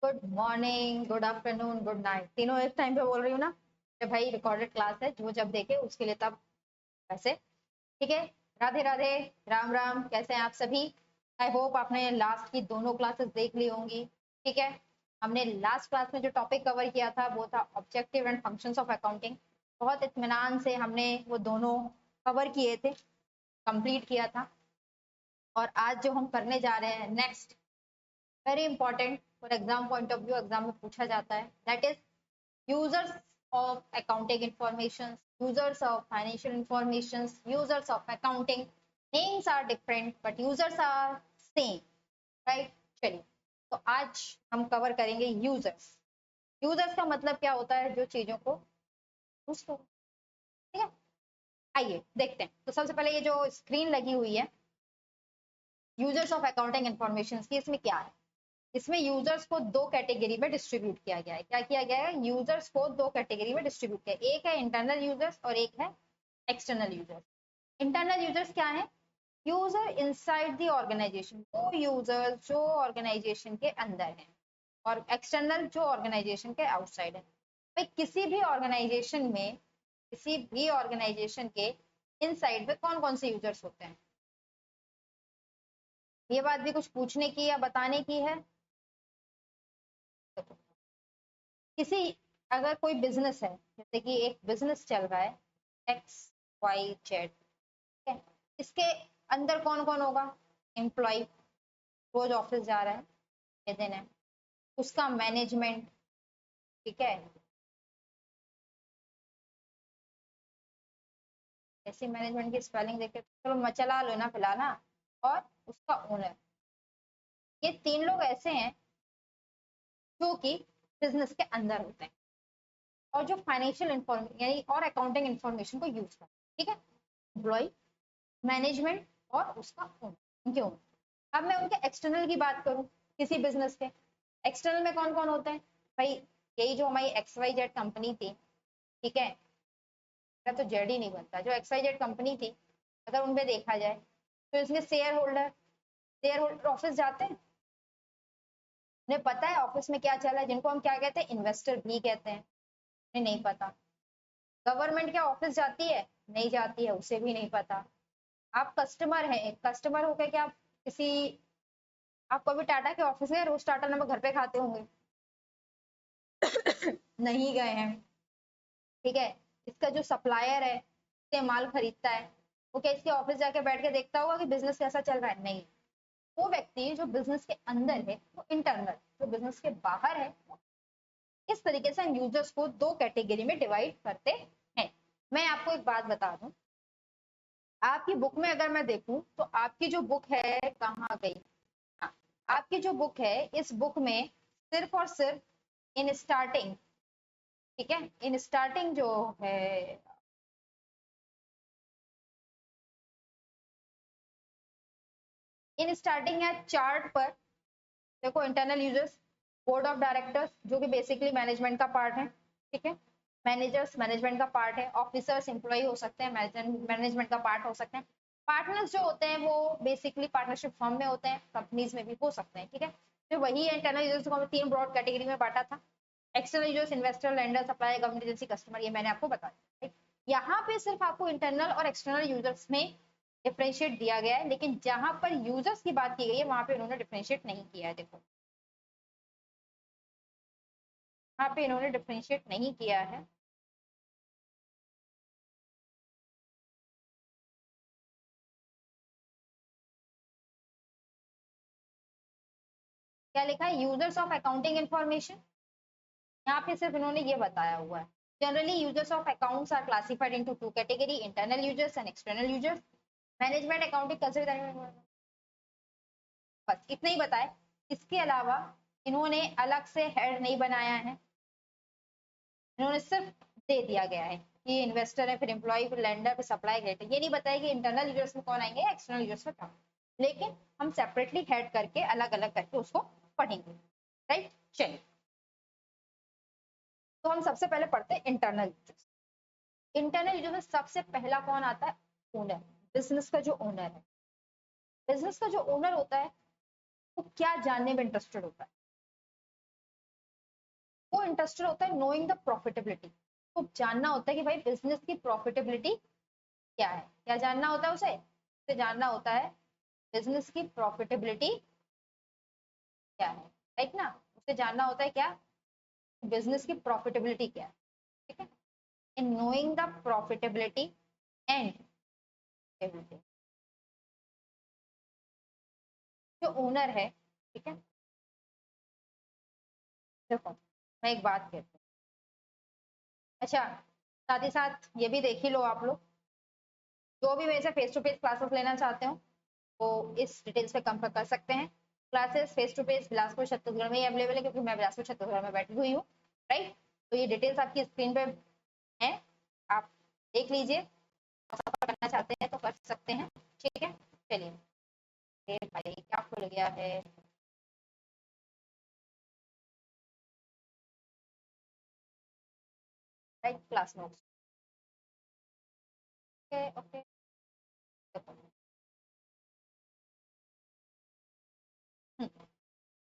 Good morning, good afternoon, good night, तीनों एक time पे बोल रही हूँ ना। तो भाई रिकॉर्डेड क्लास है, जो जब देखे उसके लिए तब वैसे। ठीक है। राधे राधे, राम राम, कैसे हैं आप सभी। आई होप आपने लास्ट की दोनों क्लासेस देख ली होंगी। ठीक है। हमने लास्ट क्लास में जो टॉपिक कवर किया था वो था objective and functions of accounting. बहुत इत्मीनान से हमने वो दोनों कवर किए थे, कंप्लीट किया था। और आज जो हम करने जा रहे हैं next, very important for exam point of view, exam में पूछा जाता है, that is users of accounting information, users of financial information, users of accounting. Names are different but users are same, right? चलिए, तो आज हम कवर करेंगे users. Users का मतलब क्या होता है, जो चीजों को यूज करो। ठीक है, आइए देखते हैं। तो सबसे पहले ये जो स्क्रीन लगी हुई है यूजर्स ऑफ अकाउंटिंग इंफॉर्मेशन की, इसमें क्या है। इसमें यूजर्स को दो कैटेगरी में डिस्ट्रीब्यूट किया गया है। क्या किया गया है, यूजर्स को दो कैटेगरी में डिस्ट्रीब्यूट किया है। एक है इंटरनल यूजर्स और एक है एक्सटर्नल यूजर्स। इंटरनल यूजर्स क्या है, यूजर इनसाइड द ऑर्गेनाइजेशन, वो यूजर जो ऑर्गेनाइजेशन के अंदर है, और एक्सटर्नल जो ऑर्गेनाइजेशन के आउटसाइड है। भाई किसी भी ऑर्गेनाइजेशन के इनसाइड में कौन कौन से यूजर्स होते हैं, ये बात भी कुछ पूछने की या बताने की है। किसी, अगर कोई बिजनेस है, जैसे कि एक बिजनेस चल रहा है XYZ, ठीक है, इसके अंदर कौन कौन होगा, एम्प्लॉय रोज ऑफिस जा रहा है, ये दिन है, उसका मैनेजमेंट, ठीक है, ऐसी मैनेजमेंट की स्पेलिंग देखे चलो चला लो ना फिलहाल ना, और उसका ओनर। ये तीन लोग ऐसे हैं जो कि बिजनेस के अंदर होते हैं और जो फाइनेंशियल इंफॉर्मेशन यानी और अकाउंटिंग इंफॉर्मेशन को यूज करते हैं। ठीक है, एम्प्लॉय, मैनेजमेंट और उसका ओनर, उनके ओनर। अब मैं उनके एक्सटर्नल की बात करूं, किसी बिजनेस के एक्सटर्नल में कौन कौन होते हैं। भाई यही जो हमारी XYZ कंपनी थी, ठीक है, मेरा तो जेड ही नहीं बनता, जो XYZ कंपनी थी, अगर उनपे देखा जाए तो इसमें शेयर होल्डर ऑफिस जाते हैं, उन्हें पता है ऑफिस में क्या चल रहा है, जिनको हम क्या कहते हैं, इन्वेस्टर भी कहते हैं, उन्हें नहीं पता। गवर्नमेंट क्या ऑफिस जाती है, नहीं जाती है, उसे भी नहीं पता। आप कस्टमर हैं, कस्टमर होकर क्या आप किसी, आप कभी टाटा के ऑफिस में रोज टाटा नमक घर पे खाते होंगे नहीं गए हैं। ठीक है, इसका जो सप्लायर है, इससे माल खरीदता है, वो क्या इसके ऑफिस जाके बैठ के देखता होगा कि बिजनेस कैसा चल रहा है, नहीं। वो व्यक्ति जो बिजनेस के अंदर है वो इंटरनल, जो बिजनेस के बाहर है। इस तरीके से हम यूजर्स को दो कैटेगरी में डिवाइड करते हैं। मैं आपको एक बात बता दूं, आपकी बुक में अगर मैं देखूं तो आपकी जो बुक है कहाँ गई, हाँ, आपकी जो बुक है इस बुक में सिर्फ और सिर्फ इन स्टार्टिंग, ठीक है, इन स्टार्टिंग जो है, इन स्टार्टिंग या चार्ट पर देखो, internal users, board of directors जो कि बेसिकली मैनेजमेंट का पार्ट है, ठीक है, मैनेजर्स मैनेजमेंट का पार्ट है, ऑफिसर्स एम्प्लॉय हो सकते हैं, मैनेजमेंट का पार्ट हो सकते हैं, पार्टनर्स जो होते हैं वो बेसिकली पार्टनरशिप फॉर्म में होते हैं, कंपनीज में भी हो सकते हैं। ठीक है, तो वही है, इंटरनल यूजर्स को तीन ब्रॉड कैटेगरी में बांटा था, external users, investor, lender, supplier, government agency, customer, ये मैंने आपको बताया। यहाँ पे सिर्फ आपको इंटरनल और एक्सटर्नल यूजर्स में डिफरेंशिएट दिया गया है, लेकिन जहां पर यूजर्स की बात की गई है वहां पे उन्होंने डिफरेंशिएट नहीं किया है। देखो यहाँ पे इन्होंने डिफरेंशिएट नहीं किया है। क्या लिखा है, यूजर्स ऑफ अकाउंटिंग इंफॉर्मेशन, यहाँ पे सिर्फ इन्होंने ये बताया हुआ है। Generally users of accounts are classified into two category, internal users and external users. Management accounting consider, बस इतना ही बताए। इसके अलावा इन्होंने अलग से हेड नहीं बनाया है, इन्होंने सिर्फ दे दिया गया है कि इन्वेस्टर है, फिर एम्प्लॉय, फिर लेंडर, फिर सप्लाई ग्रेटर। ये नहीं बताया कि इंटरनल यूजर्स में कौन आएंगे, एक्सटर्नल यूजर्स में कौन, लेकिन हम सेपरेटली हेड करके अलग अलग करके उसको पढ़ेंगे। राइट, चलिए, तो हम सबसे पहले पढ़ते हैं इंटरनल यूजर्स। इंटरनल यूजर में सबसे पहला कौन आता है, ओनर, बिजनेस का जो ओनर है। बिजनेस का जो ओनर होता है वो क्या जानने में इंटरेस्टेड होता है, उसको इंटरेस्टेड होता है नोइंग द प्रॉफिटेबिलिटी, तो जानना होता है कि भाई बिजनेस की प्रॉफिटेबिलिटी क्या है। क्या जानना होता है उसे जानना होता है बिजनेस की प्रॉफिटेबिलिटी क्या है, राइट ना। उसे जानना होता है क्या, बिजनेस की प्रॉफिटेबिलिटी क्या है, ठीक है। In knowing the profitability and stability, जो ओनर है, ठीक है। देखो मैं एक बात कहती हूँ, अच्छा साथ ही साथ ये भी देख ही लो आप लोग, जो भी मेरे से फेस टू फेस क्लासेस लेना चाहते हो वो इस डिटेल्स पे कंफर्म कर सकते हैं। Classes face to face Bilaspur Chhattisgarh में ही अवेलेबल है, क्योंकि मैं बिलासपुर छत्तीसगढ़ में बैठी हुई हूँ, राइट। तो ये डिटेल्स आपकी स्क्रीन पे है, आप देख लीजिए, करना चाहते हैं तो कर सकते हैं, ठीक है। चलिए भाई क्या खुल गया है, right, class notes, okay okay.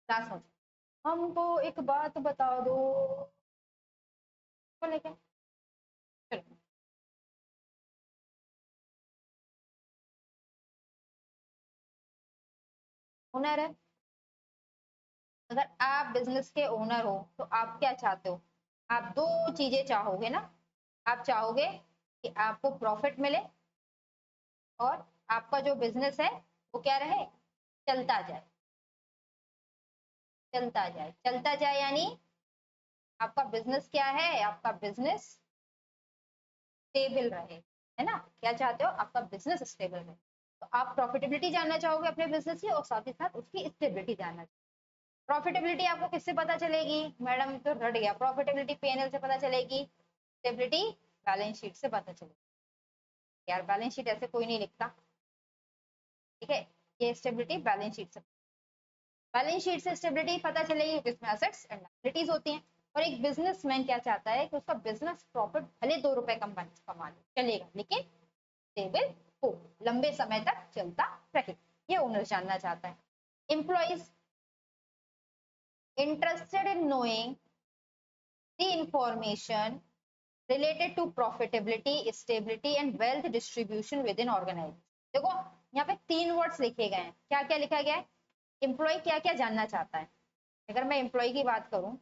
Class notes, हमको एक बात बता दो, को लेके चलो, ओनर है, अगर आप बिजनेस के ओनर हो तो आप क्या चाहते हो, आप दो चीजें चाहोगे ना। आप चाहोगे कि आपको प्रॉफिट मिले और आपका जो बिजनेस है वो क्या रहे, चलता जाए, चलता जाए, चलता जाए, यानी आपका बिजनेस क्या है, आपका बिजनेस स्टेबल रहे, है ना। क्या चाहते हो, आपका बिजनेस स्टेबल रहे, तो आप प्रॉफिटेबिलिटी जानना चाहोगे अपने बिजनेस की और साथ ही साथ उसकी स्टेबिलिटी जानना चाहोगे। प्रॉफिटेबिलिटी आपको किससे पता चलेगी, मैडम तो रट गया, प्रॉफिटेबिलिटी पीएनएल से पता चलेगी, स्टेबिलिटी बैलेंस शीट से पता चलेगी। यार बैलेंस शीट ऐसे कोई नहीं लिखता, ठीक है, ये स्टेबिलिटी बैलेंस शीट से, बैलेंस शीट से स्टेबिलिटी पता चलेगी क्योंकि इसमें एसेट्स एंड लायबिलिटीज होती हैं। और एक बिजनेसमैन क्या चाहता है कि उसका बिजनेस प्रॉफिट भले 2 रुपए कमा ले चलेगा, लेकिन स्टेबल हो, लंबे समय तक चलता रहे, ये ओनर जानना चाहता है। Employees interested in knowing the information related to profitability, stability and wealth distribution within organization। देखो यहाँ पे 3 वर्ड्स लिखे गए हैं, क्या क्या लिखा गया है, एम्प्लॉय क्या क्या जानना चाहता है। अगर मैं एम्प्लॉय की बात करूं,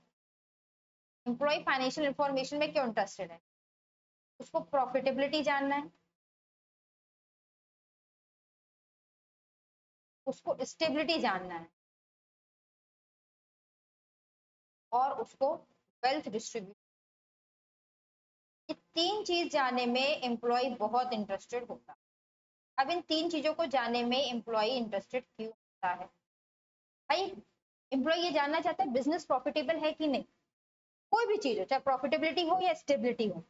एम्प्लॉय फाइनेंशियल इंफॉर्मेशन में क्यों इंटरेस्टेड है, उसको प्रॉफिटेबिलिटी जानना है, उसको स्टेबिलिटी जानना है और उसको वेल्थ डिस्ट्रीब्यूशन, ये 3 चीज जानने में एम्प्लॉय बहुत इंटरेस्टेड होता है। अब इन 3 चीजों को जानने में एम्प्लॉय इंटरेस्टेड क्यों होता है, भाई एम्प्लॉय ये जानना चाहता है बिजनेस प्रॉफिटेबल है कि नहीं, कोई भी चीज हो, चाहे प्रॉफिटेबिलिटी हो या स्टेबिलिटी हो,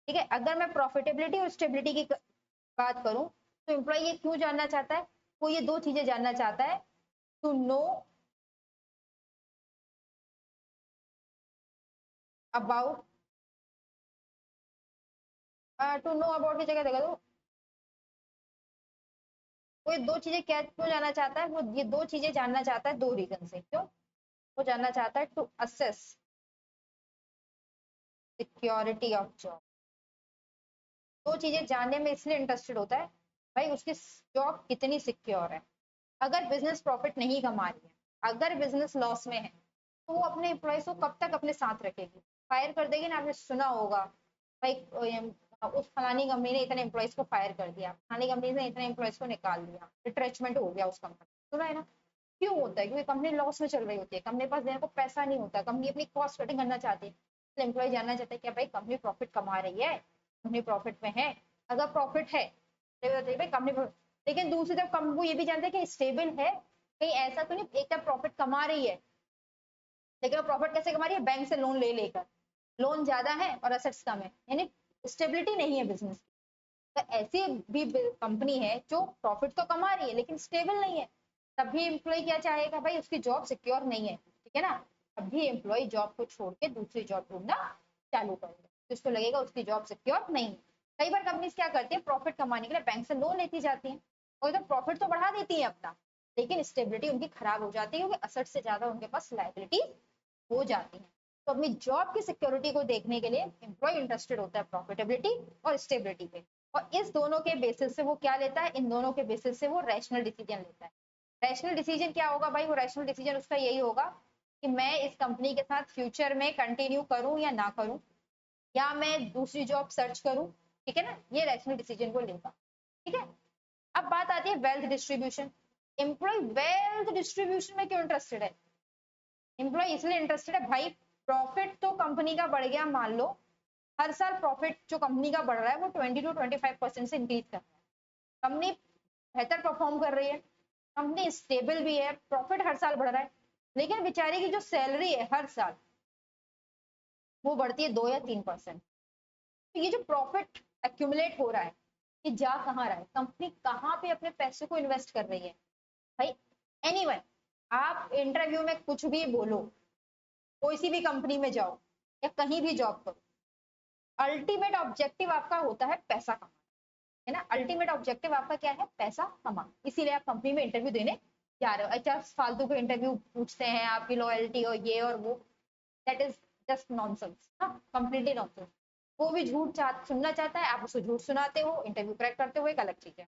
ठीक है। अगर मैं प्रॉफिटेबिलिटी और स्टेबिलिटी की बात करूं तो एम्प्लॉय ये क्यों जानना चाहता है, वो ये 2 चीजें जानना चाहता है, to know about, to know about की जगह देखा तो वो ये 2 चीजें क्या क्यों जानना चाहता है, वो ये 2 चीजें जानना चाहता है 2 रीजन से, क्यों, वो जानना चाहता है to assess security of job. 2 चीजें जानने में इसलिए इंटरेस्टेड होता है, भाई उसकी जॉब कितनी सिक्योर है। अगर बिजनेस प्रॉफिट नहीं कमा रही है, अगर बिजनेस लॉस में है, तो वो अपने एम्प्लॉयज को कब तक अपने साथ रखेगी, फायर कर देगी ना। आपने सुना होगा भाई उस फलानी कंपनी ने इतने एम्प्लॉयज को फायर कर दिया, फलानी कंपनी ने इतने एम्प्लॉयज को निकाल दिया, रिट्रेचमेंट हो गया उस कंपनी, सुना है ना। क्यों होता है, क्योंकि कंपनी लॉस में चल रही होती है, कंपनी के पास देने को पैसा नहीं होता, कंपनी अपनी कॉस्ट कटिंग करना चाहती है, तो एम्प्लॉय जानना चाहता है कि भाई कंपनी प्रॉफिट कमा रही है, कंपनी प्रॉफिट में है, अगर प्रॉफिट है तो बताइए भाई कंपनी, लेकिन दूसरी तरफ कंपनी को ये भी जानते हैं कि स्टेबल है, कहीं ऐसा तो नहीं एक तरफ प्रॉफिट कमा रही है, लेकिन वो प्रॉफिट कैसे कमा रही है, बैंक से लोन ले लेकर, लोन ज्यादा है और एसेट्स कम है, यानी स्टेबिलिटी नहीं है बिजनेस की। तो ऐसी भी कंपनी है जो प्रॉफिट तो कमा रही है लेकिन स्टेबल नहीं है, तभी एम्प्लॉय क्या चाहेगा, भाई उसकी जॉब सिक्योर नहीं है, ठीक है ना। तभी एम्प्लॉय जॉब को छोड़ के दूसरी जॉब ढूंढना चालू करेगा, तो उसको लगेगा उसकी जॉब सिक्योर नहीं है। कई बार कंपनीज क्या करती है, प्रॉफिट कमाने के लिए बैंक से लोन लेती जाती है, और तो प्रॉफिट तो बढ़ा देती है अपना, लेकिन स्टेबिलिटी उनकी खराब हो जाती है, क्योंकि असेट से ज्यादा उनके पास लाइबिलिटी हो जाती है। तो अपनी जॉब की सिक्योरिटी को देखने के लिए एम्प्लॉय इंटरेस्टेड होता है प्रॉफिटेबिलिटी और स्टेबिलिटी पे, और इस दोनों के बेसिस से वो क्या लेता है, इन दोनों के बेसिस से वो रैशनल डिसीजन लेता है। रैशनल डिसीजन क्या होगा भाई, वो रैशनल डिसीजन उसका यही होगा कि मैं इस कंपनी के साथ फ्यूचर में कंटिन्यू करूं या ना करूं, या मैं दूसरी जॉब सर्च करूं, ठीक है ना, ये रैशनल डिसीजन को लेगा। ठीक है, अब बात आती है wealth distribution. Employ wealth distribution में क्यों इंटरेस्टेड है? एम्प्लॉय इसलिए इंटरेस्टेड है भाई, प्रॉफिट तो कंपनी का बढ़ गया, मान लो हर साल प्रॉफिट जो कंपनी का बढ़ रहा है वो 20 to 25% से इंक्रीज कर रहा है, कंपनी बेहतर परफॉर्म कर रही है, कंपनी स्टेबल भी है, प्रॉफिट हर साल बढ़ रहा है, लेकिन बेचारे की जो सैलरी है हर साल वो बढ़ती है 2 या 3%। तो ये जो प्रॉफिट एक्यूमुलेट हो रहा है, ये जा कहाँ रहा है, कंपनी कहाँ पे अपने पैसे को इन्वेस्ट कर रही है भाई? एनीवन, आप इंटरव्यू में कुछ भी बोलो, कोई सी भी कंपनी में जाओ या कहीं भी जॉब करो, अल्टीमेट ऑब्जेक्टिव आपका होता है पैसा कमाना, है ना, अल्टीमेट ऑब्जेक्टिव आपका क्या है, पैसा कमाना, इसीलिए आप कंपनी में इंटरव्यू देने जा रहे हो। अच्छा, फालतू के इंटरव्यू पूछते हैं आपकी लॉयल्टी और ये और वो, that is just nonsense, completely nonsense. वो भी झूठ सुनना चाहता है, आप उसको झूठ सुनाते हो, इंटरव्यू क्रैक करते हो, एक अलग चीज है।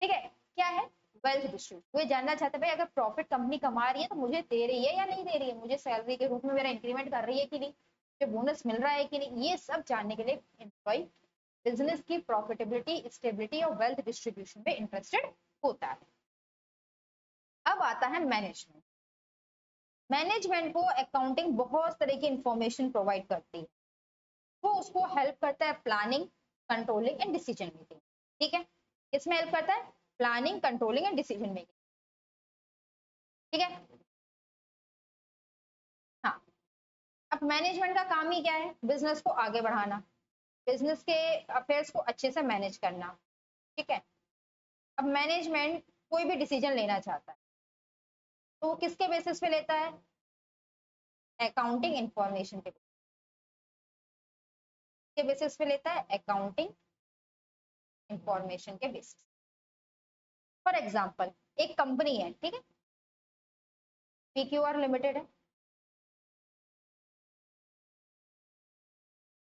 ठीक है, क्या है, वेल्थ डिस्ट्रीब्यूशन। वो जानना चाहता है भाई अगर प्रॉफिट कंपनी कमा रही है तो मुझे दे रही है या नहीं दे रही है, मुझे सैलरी के रूप में मेरा इंक्रीमेंट कर रही है कि नहीं, मुझे बोनस मिल रहा है कि नहीं, ये सब जानने के लिए एम्प्लॉय बिजनेस की प्रॉफिटेबिलिटी, स्टेबिलिटी और वेल्थ डिस्ट्रीब्यूशन में इंटरेस्टेड होता है। अब आता है मैनेजमेंट। मैनेजमेंट को अकाउंटिंग बहुत तरह की इंफॉर्मेशन प्रोवाइड करती है, वो उसको हेल्प करता है planning, controlling and decision making. ठीक है, इसमें हेल्प करता है planning, controlling and decision making. ठीक है, हाँ। अब मैनेजमेंट का काम ही क्या है, बिजनेस को आगे बढ़ाना, बिजनेस के अफेयर्स को अच्छे से मैनेज करना। ठीक है, अब मैनेजमेंट कोई भी डिसीजन लेना चाहता है तो वो किसके बेसिस पे लेता है, अकाउंटिंग इंफॉर्मेशन के बेसिस पे लेता है, अकाउंटिंग इंफॉर्मेशन के बेसिस। फॉर एग्जांपल, एक कंपनी है, ठीक है, पीक्यूआर लिमिटेड है,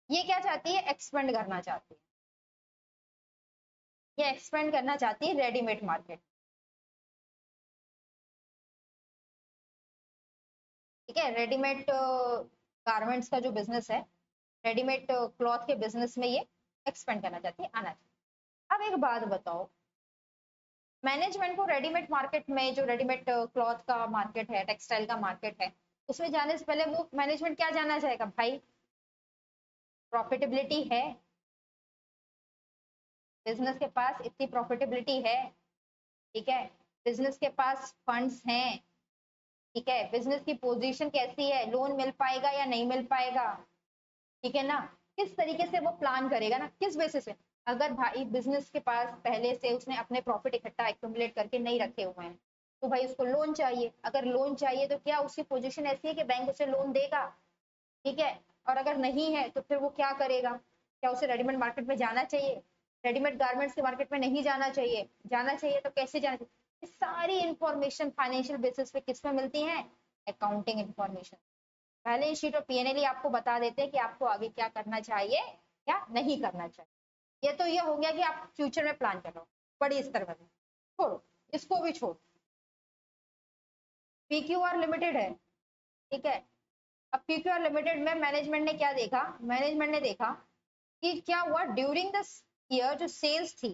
ये क्या चाहती है, एक्सपेंड करना चाहती है, ये एक्सपेंड करना चाहती है रेडीमेड मार्केट। ठीक है, रेडीमेड गारमेंट्स का जो बिजनेस है, रेडीमेड क्लॉथ के बिजनेस में ये एक्सपेंड करना चाहती है, आना चाहती है। अब एक बात बताओ, मैनेजमेंट को रेडीमेड मार्केट में, जो रेडीमेड क्लॉथ का मार्केट है, टेक्सटाइल का मार्केट है, उसमें जाने से पहले वो मैनेजमेंट क्या जानना चाहेगा भाई, प्रॉफिटेबिलिटी है, बिजनेस के पास इतनी प्रॉफिटेबिलिटी है, ठीक है, बिजनेस के पास फंड्स हैं, ठीक है, बिजनेस की पोजीशन कैसी है, लोन मिल पाएगा या नहीं मिल पाएगा, ठीक है ना, किस तरीके से वो प्लान करेगा ना, किस बेसिस पे। अगर भाई बिजनेस के पास पहले से उसने अपने प्रॉफिट इकट्ठा एक्यूमुलेट करके नहीं रखे हुए हैं तो भाई उसको लोन चाहिए, अगर लोन चाहिए तो क्या उसकी पोजीशन ऐसी है कि बैंक उसे लोन देगा, ठीक है, और अगर नहीं है तो फिर वो क्या करेगा, क्या उसे रेडीमेड मार्केट में जाना चाहिए, रेडीमेड गारमेंट्स के मार्केट में नहीं जाना चाहिए, जाना चाहिए तो कैसे जाना चाहिए, ये सारी इंफॉर्मेशन फाइनेंशियल बेसिस पे किस में मिलती है, अकाउंटिंग इंफॉर्मेशन। बैलेंस शीट और पीएनएल आपको बता देते हैं कि आपको आगे क्या करना चाहिए, क्या नहीं करना चाहिए। ये तो ये हो गया कि आप फ्यूचर में प्लान कर रहे हो बड़ी स्तर पर, छोड़ो, इसको भी छोड़ो। पीक्यूआर लिमिटेड है, ठीक है, अब पीक्यूआर लिमिटेड में मैनेजमेंट ने क्या देखा, मैनेजमेंट ने देखा कि क्या हुआ ड्यूरिंग दिस ईयर, जो सेल्स थी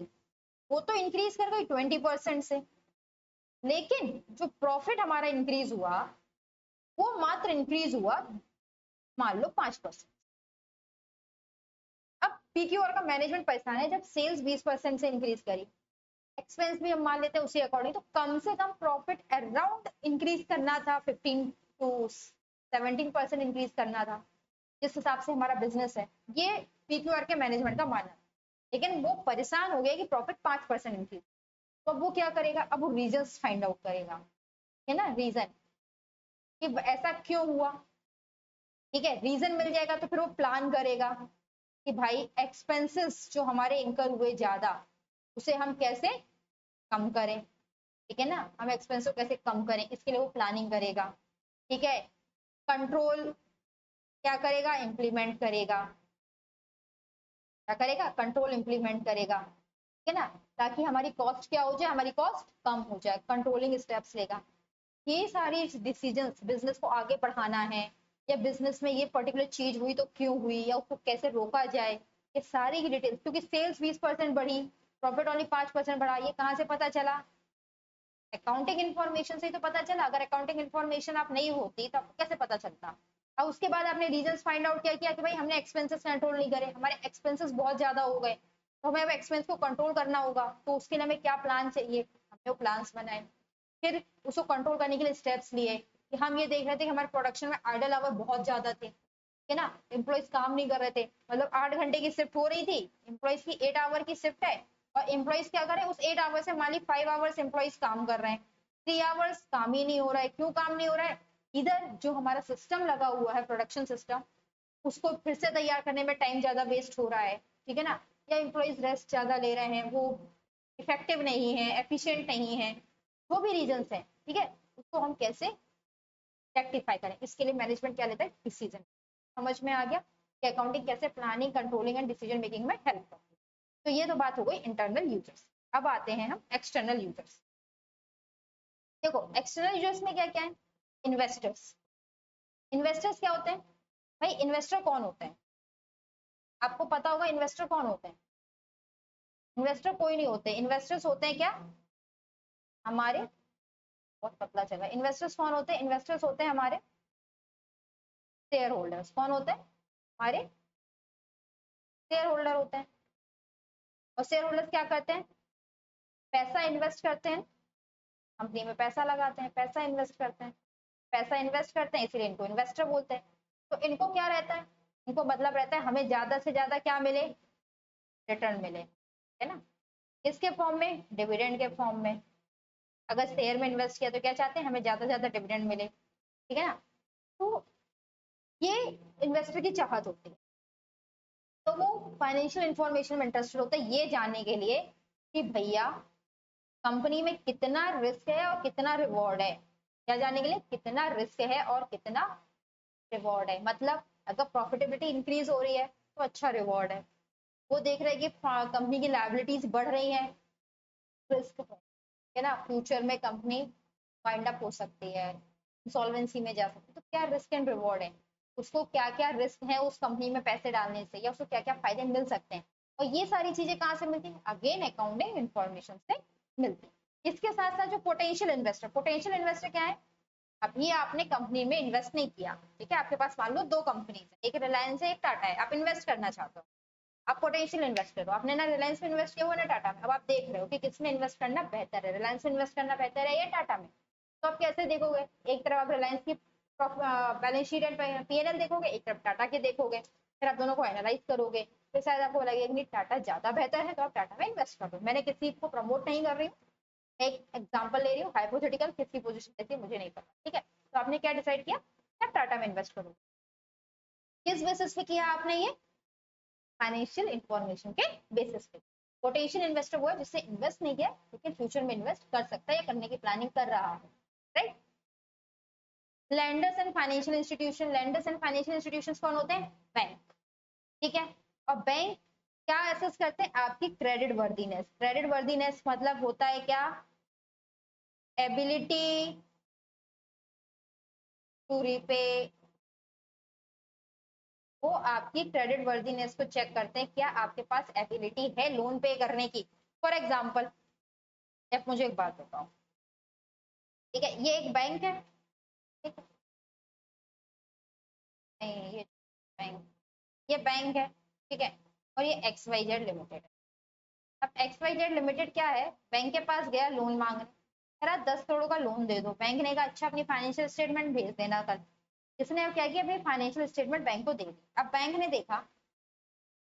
वो तो इंक्रीज कर गई 20% से, लेकिन जो प्रॉफिट हमारा इंक्रीज हुआ वो मात्र इंक्रीज हुआ मान लो 5%। अब पीक्यूआर का मैनेजमेंट परेशान है, जब सेल्स 20% से इंक्रीज करी, एक्सपेंस भी हम मान लेते हैं उसी अकॉर्डिंग, तो कम से कम प्रॉफिट अराउंड इंक्रीज करना था, 15 to 17% इंक्रीज करना था, जिस हिसाब से हमारा बिजनेस है, ये पीक्यूआर के मैनेजमेंट का मानना है। लेकिन वो परेशान हो गया कि प्रॉफिट 5% इंक्रीज, तो अब वो क्या करेगा, अब वो रीजंस फाइंड आउट करेगा, है ना, रीजन कि ऐसा क्यों हुआ, ठीक है, रीजन मिल जाएगा तो फिर वो प्लान करेगा कि भाई एक्सपेंसेस जो हमारे इंकर हुए ज्यादा उसे हम कैसे कम करें, ठीक है ना, हम एक्सपेंस को कैसे कम करें, इसके लिए वो प्लानिंग करेगा। ठीक है, कंट्रोल क्या करेगा, इम्प्लीमेंट करेगा, क्या करेगा, कंट्रोल इम्प्लीमेंट करेगा, ठीक है ना, ताकि हमारी कॉस्ट क्या हो जाए, हमारी कॉस्ट कम हो जाए, कंट्रोलिंग स्टेप्स लेगा। ये सारी डिसीजंस, बिजनेस को आगे बढ़ाना है या बिजनेस में ये पर्टिकुलर चीज हुई तो क्यों हुई या उसको कैसे रोका जाए, ये सारी की डिटेल्स, क्योंकि सेल्स 20% बढ़ी, प्रॉफिट ओनली 5% बढ़ा, ये कहाँ से पता चला, अकाउंटिंग इन्फॉर्मेशन से ही तो पता चला। अगर अकाउंटिंग इन्फॉर्मेशन आप नहीं होती तो आपको कैसे पता चलता। और उसके बाद आपने रीजंस फाइंड आउट क्या किया कि भाई हमने एक्सपेंसेस कंट्रोल नहीं करे, हमारे एक्सपेंसेस बहुत ज्यादा हो गए, तो हमें अब एक्सपेंस को कंट्रोल करना होगा, तो उसके लिए हमें क्या प्लान चाहिए, हमने वो प्लान्स बनाए, फिर उसको कंट्रोल करने के लिए स्टेप्स लिए कि हम ये देख रहे थे कि हमारे प्रोडक्शन में आइडल आवर बहुत ज्यादा थे, ठीक है ना, एम्प्लॉइज काम नहीं कर रहे थे, मतलब 8 घंटे की शिफ्ट हो रही थी, एम्प्लॉइज की 8 आवर की शिफ्ट है, और एम्प्लॉइज क्या करें, उस 8 आवर से मान ली 5 आवर्स एम्प्लॉइज काम कर रहे हैं, 3 आवर्स काम ही नहीं हो रहा है, क्यों काम नहीं हो रहा है, इधर जो हमारा सिस्टम लगा हुआ है प्रोडक्शन सिस्टम, उसको फिर से तैयार करने में टाइम ज्यादा वेस्ट हो रहा है, ठीक है ना, या एम्प्लॉइज रेस्ट ज्यादा ले रहे हैं, वो इफेक्टिव नहीं है, एफिशिएंट नहीं है, जो भी रीजंस है, ठीक है, उसको हम कैसे रेक्टिफाई करें, इसके लिए मैनेजमेंट क्या लेता है, डिसीजन। समझ में आ गया कि अकाउंटिंग कैसे planning, controlling and decision making में हेल्प करती है। तो ये तो बात हो गई इंटरनल यूजर्स। अब आते हैं हम एक्सटर्नल यूजर्स। देखो एक्सटर्नल यूजर्स में क्या क्या है, इन्वेस्टर्स। इन्वेस्टर्स क्या होते हैं भाई, इन्वेस्टर कौन होते हैं, आपको पता होगा इन्वेस्टर कौन होते हैं, इन्वेस्टर कोई नहीं होते, इन्वेस्टर्स होते हैं क्या हमारे, बहुत पतला चला, इन्वेस्टर्स कौन होते हैं, इन्वेस्टर्स होते हैं हमारे शेयर होल्डर्स, कौन होते हैं हमारे शेयर होल्डर होते हैं, और शेयर होल्डर्स क्या करते हैं, पैसा इन्वेस्ट करते हैं, कंपनी में पैसा लगाते हैं, पैसा इन्वेस्ट करते हैं, पैसा इन्वेस्ट करते हैं, इसीलिए इनको इन्वेस्टर बोलते हैं। तो इनको क्या रहता है, इनको मतलब रहता है हमें ज्यादा से ज्यादा क्या मिले, रिटर्न मिले, है ना, किसके फॉर्म में, डिविडेंड के फॉर्म में। अगर शेयर में इन्वेस्ट किया तो क्या चाहते हैं, हमें ज्यादा से ज्यादा डिविडेंड मिले, ठीक है ना, तो ये इन्वेस्टर की चाहत होती है। तो वो फाइनेंशियल इंफॉर्मेशन में इंटरेस्टेड होता है ये जानने के लिए कि भैया कंपनी में कितना रिस्क है और कितना रिवॉर्ड है, क्या जानने के लिए, कितना रिस्क है और कितना रिवॉर्ड है, मतलब अगर प्रॉफिटेबिलिटी इंक्रीज हो रही है तो अच्छा रिवॉर्ड है, वो देख रहे हैं कि कंपनी की लायबिलिटीज बढ़ रही है, रिस्क है ना, फ्यूचर में कंपनी वाइंड अप हो सकती है, इंसॉल्वेंसी में जा सकती है, तो क्या रिस्क एंड रिवॉर्ड है, उसको क्या क्या रिस्क है उस कंपनी में पैसे डालने से, या उसको क्या क्या फायदे मिल सकते हैं, और ये सारी चीजें कहाँ से मिलती है, अगेन अकाउंटिंग इंफॉर्मेशन से मिलती है। इसके साथ साथ जो पोटेंशियल इन्वेस्टर क्या है, अभी आपने कंपनी में इन्वेस्ट नहीं किया, ठीक है, आपके पास मान लो 2 कंपनी है, एक रिलायंस है एक टाटा है, आप इन्वेस्ट करना चाहते हो, आप पोटेंशियल इन्वेस्टर हो, आपने ना रिलायंस में इन्वेस्ट किया हुआ ना टाटा में, अब आप देख रहे हो कि किसमें इन्वेस्ट करना बेहतर है, रिलायंस में इन्वेस्ट करना बेहतर है या टाटा में, तो आप कैसे देखोगे, एक तरफ आप रिलायंस की बैलेंस शीट एंड पीएनएल देखोगे, एक तरफ टाटा के देखोगे, फिर आप दोनों को एनालाइज करोगे, फिर शायद आपको लगेगा कि टाटा ज्यादा बेहतर है तो आप टाटा में इन्वेस्ट करो। मैंने किसी को प्रमोट नहीं कर रही हूँ, एक एग्जाम्पल ले रही हूँ, हाइपोथेटिकल, किसकी पोजीशन कैसी है मुझे नहीं पता, ठीक है, तो आपने क्या डिसाइड किया कि आप टाटा में इन्वेस्ट करोगे, किस बेसिस पे किया आपने ये, फाइनेंशियल इंफॉर्मेशन के बेसिस पे। पोटेंशियल इन्वेस्टर वो है जिससे इन्वेस्ट नहीं किया लेकिन फ्यूचर में इन्वेस्ट कर सकता है या करने की प्लानिंग कर रहा है, right. Landers and financial institution, landers and financial institution कौन होते हैं, बैंक, ठीक है, और बैंक क्या एसेस करते हैं, आपकी क्रेडिट वर्दीनेस, क्रेडिट वर्दीनेस मतलब होता है क्या, एबिलिटी टू रीपे, वो आपकी क्रेडिट वर्दीनेस को चेक करते हैं, क्या आपके पास एबिलिटी है लोन पे करने की। फॉर एग्जाम्पल, अब मुझे एक बात बताओ, ठीक है, ये एक बैंक है, ठीक है, नहीं ये बैंक है, ठीक है, और ये एक्स वाई जेड लिमिटेड है। अब एक्स वाई जेड लिमिटेड क्या है, बैंक के पास गया लोन मांगने, कह रहा 10 करोड़ का लोन दे दो, बैंक ने कहा अच्छा अपनी फाइनेंशियल स्टेटमेंट भेज देना कल, इसने अब क्या किया, अपनी फाइनेंशियल स्टेटमेंट बैंक को दे दी। अब बैंक ने देखा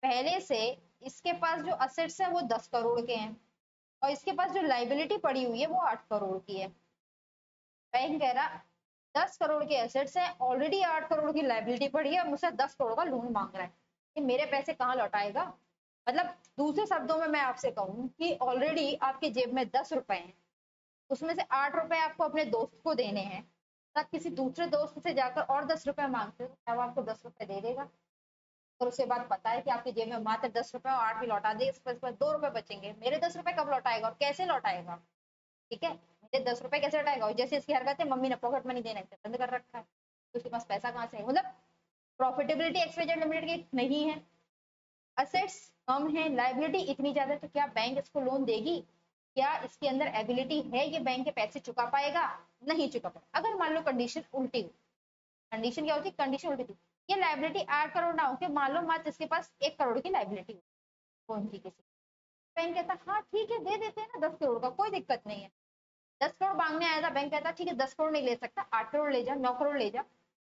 पहले से इसके पास जो असेट्स है वो 10 करोड़ के हैं और इसके पास जो लाइबिलिटी पड़ी हुई है वो 8 करोड़ की है। बैंक कह रहा 10 करोड़ के एसेट्स हैं, ऑलरेडी 8 करोड़ की लाइबिलिटी पड़ी है, मुझसे 10 करोड़ का लोन मांग रहा है, ये मेरे पैसे कहाँ लौटाएगा। मतलब दूसरे शब्दों में मैं आपसे कहूँ कि ऑलरेडी आपके जेब में 10 रुपए हैं, उसमें से 8 रुपए आपको अपने दोस्त को देने हैं, आप किसी दूसरे दोस्त से जाकर और 10 रुपए मांगते हो क्या वो आपको 10 रुपए दे देगा? और उसके बाद पता है कि आपकी जेब में मात्र 10 रुपए और 8 भी लौटा दे, इस पर 2 रुपए बचेंगे, मेरे 10 रुपए कब लौटाएगा और कैसे लौटाएगा? ठीक है, मेरे 10 रुपए कैसे लौटाएगा? और जैसे इसकी हरकत है, मम्मी ने पॉकेट मनी देना बंद कर रखा है, तो उसके पास पैसा कहाँ से है? मतलब प्रॉफिटेबिलिटी एक्सवाइजेड लिमिटेड की नहीं है, असेट्स कम है, लायबिलिटी इतनी ज्यादा, तो क्या बैंक इसको लोन देगी? क्या इसके अंदर एबिलिटी है ये बैंक के पैसे चुका पाएगा? नहीं चुका पाएगा। अगर मान लो कंडीशन उल्टी, कंडीशन क्या होती है? कंडीशन उल्टी थी, ये लाइबिलिटी 8 करोड़ ना हो के मान लो मात्र इसके पास 1 करोड़ की लाइबिलिटी हो, कौन सी किसी, बैंक कहता हाँ ठीक है दे देते हैं ना 10 करोड़ का, कोई दिक्कत नहीं है। 10 करोड़ मांगने आया था, बैंक कहता ठीक है 10 करोड़ नहीं ले सकता, 8 करोड़ ले जा, 9 करोड़ ले जा,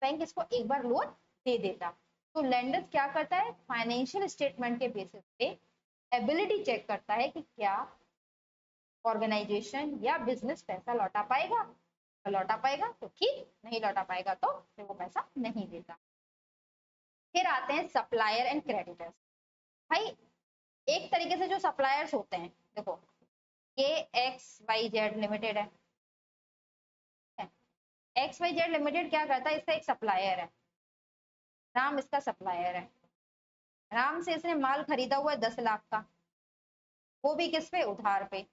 बैंक इसको एक बार लोन दे देता। तो लेंडर क्या करता है? फाइनेंशियल स्टेटमेंट के बेसिस पे एबिलिटी चेक करता है कि क्या ऑर्गेनाइजेशन या बिजनेस पैसा लौटा पाएगा, लौटा पाएगा तो ठीक, नहीं लौटा पाएगा तो फिर वो पैसा नहीं देता। फिर आते हैं सप्लायर एंड क्रेडिटर्स। भाई एक तरीके से जो सप्लायर्स होते हैं, देखो ये एक्स वाई जेड लिमिटेड है, एक्स वाई जेड लिमिटेड क्या करता है? इसका एक सप्लायर है, राम इसका सप्लायर है, राम से इसने माल खरीदा हुआ है 10 लाख का, वो भी किस पे? उधार पे।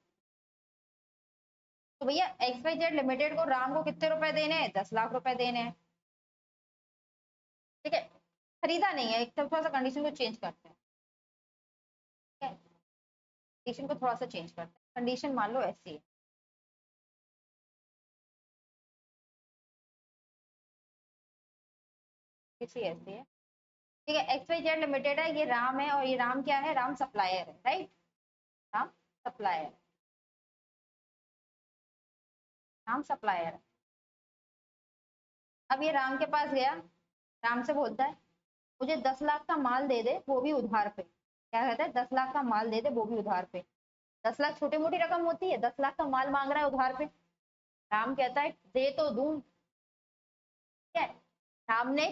तो भैया एक्स वाई जेड लिमिटेड को राम को कितने रुपए देने हैं? 10 लाख रुपए देने हैं, ठीक है, खरीदा नहीं है, एक तो थोड़ा सा कंडीशन को चेंज करते हैं, ठीक है, कंडीशन को थोड़ा सा चेंज करते हैं, कंडीशन मान लो ऐसी है, ऐसी है, ठीक है, एक्स वाई जेड लिमिटेड है, ये राम है, और ये राम क्या है? राम सप्लायर है, right, Ram supplier, Ram supplier. अब ये राम के पास गया, राम से बोलता है मुझे 10 लाख का माल दे दे, वो भी उधार पे। क्या कहता है? 10 लाख का माल दे दे, वो भी उधार पे। 10 लाख छोटी मोटी रकम होती है, 10 लाख का माल मांग रहा है उधार पे। राम कहता है दे तो दूं, ठीक है, राम ने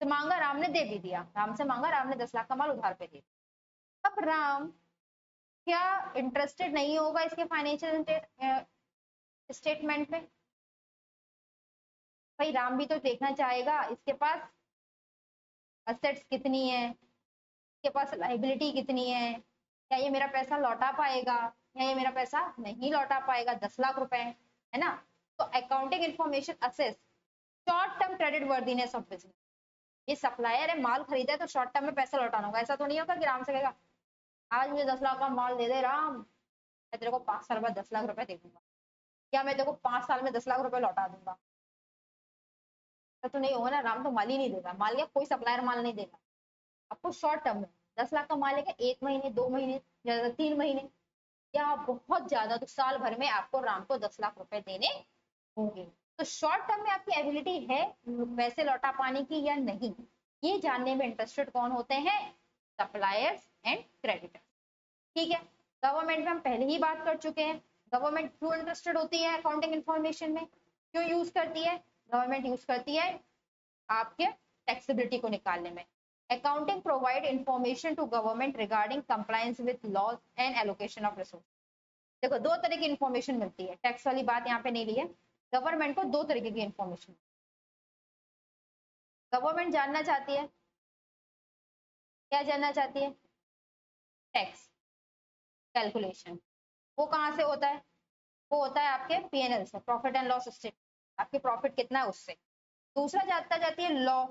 से मांगा, राम ने दे भी दिया, राम से मांगा, राम ने 10 लाख का माल उधार पे दे दिया। अब राम क्या इंटरेस्टेड नहीं होगा इसके फाइनेंशियल स्टेटमेंट में? भाई राम भी तो देखना चाहेगा इसके पास असेट्स कितनी है, इसके पास लाइबिलिटी कितनी है, क्या ये मेरा पैसा लौटा पाएगा या ये मेरा पैसा नहीं लौटा पाएगा, 10 लाख रुपए है ना। तो accounting information assess short term credit worthiness of business. ये सप्लायर है, माल खरीदा है तो शॉर्ट टर्म में पैसा लौटाना होगा, ऐसा तो नहीं होगा कि राम से कहेगा आज मुझे 10 लाख का माल दे दे राम, मैं तेरे को 5 साल बाद 10 लाख रुपए दे दूंगा, या मैं तेरे को 5 साल में 10 लाख रुपए लौटा दूंगा, तो नहीं होगा ना, राम तो माल ही नहीं देगा, माल या कोई सप्लायर माल नहीं देगा आपको शॉर्ट टर्म में। 10 लाख का माल लेगा 1 महीने 2 महीने ज्यादा 3 महीने, या बहुत ज्यादा तो साल भर में आपको राम को 10 लाख रुपए देने होंगे। तो शॉर्ट टर्म में आपकी एबिलिटी है वैसे लौटा पाने की या नहीं, ये जानने में इंटरेस्टेड कौन होते हैं? सप्लायर्स एंड क्रेडिटर्स, ठीक है। गवर्नमेंट में हम पहले ही बात कर चुके हैं, गवर्नमेंट क्यों इंटरेस्टेड होती है अकाउंटिंग इंफॉर्मेशन में, क्यों यूज करती है? गवर्नमेंट यूज करती है आपके टैक्सेबिलिटी को निकालने में। Accounting provide information to government regarding compliance with laws and allocation of resource. देखो दो तरह की इंफॉर्मेशन मिलती है, टैक्स वाली बात यहाँ पे नहीं ली है, गवर्नमेंट को दो तरीके की इंफॉर्मेशन, गवर्नमेंट जानना चाहती है, क्या जानना चाहती है? Tax calculation. वो कहाँ से होता है? वो होता है आपके पीएनएल से, प्रॉफिट एंड लॉस स्टेटमेंट, आपके प्रॉफिट कितना है उससे। दूसरा जानता जाती है लॉ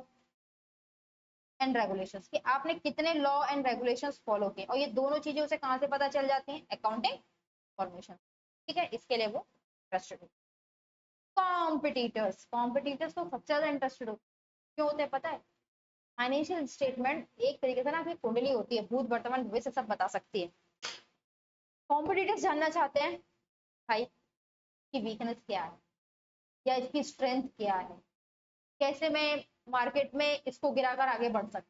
एंड रेगुलेशंस, कि आपने कितने लॉ एंड रेगुलेशंस फॉलो किए, और ये दोनों चीजें उसे कहाँ से पता चल जाती हैं? अकाउंटिंग इंफॉर्मेशन, ठीक है, इसके लिए वो इंटरेस्टेड होते हैं। कॉम्पिटिटर्स, कॉम्पिटिटर्स तो सबसे ज्यादा इंटरेस्टेड होते हैं, क्यों होते हैं पता है? फाइनेंशियल स्टेटमेंट एक तरीके से ना आपकी कुंडली होती है, भूत वर्तमान भविष्य सब बता सकती है। कॉम्पिटिटर्स जानना चाहते हैं भाई की वीकनेस क्या है या इसकी स्ट्रेंथ क्या है, कैसे मैं मार्केट में इसको गिराकर आगे बढ़ सकता,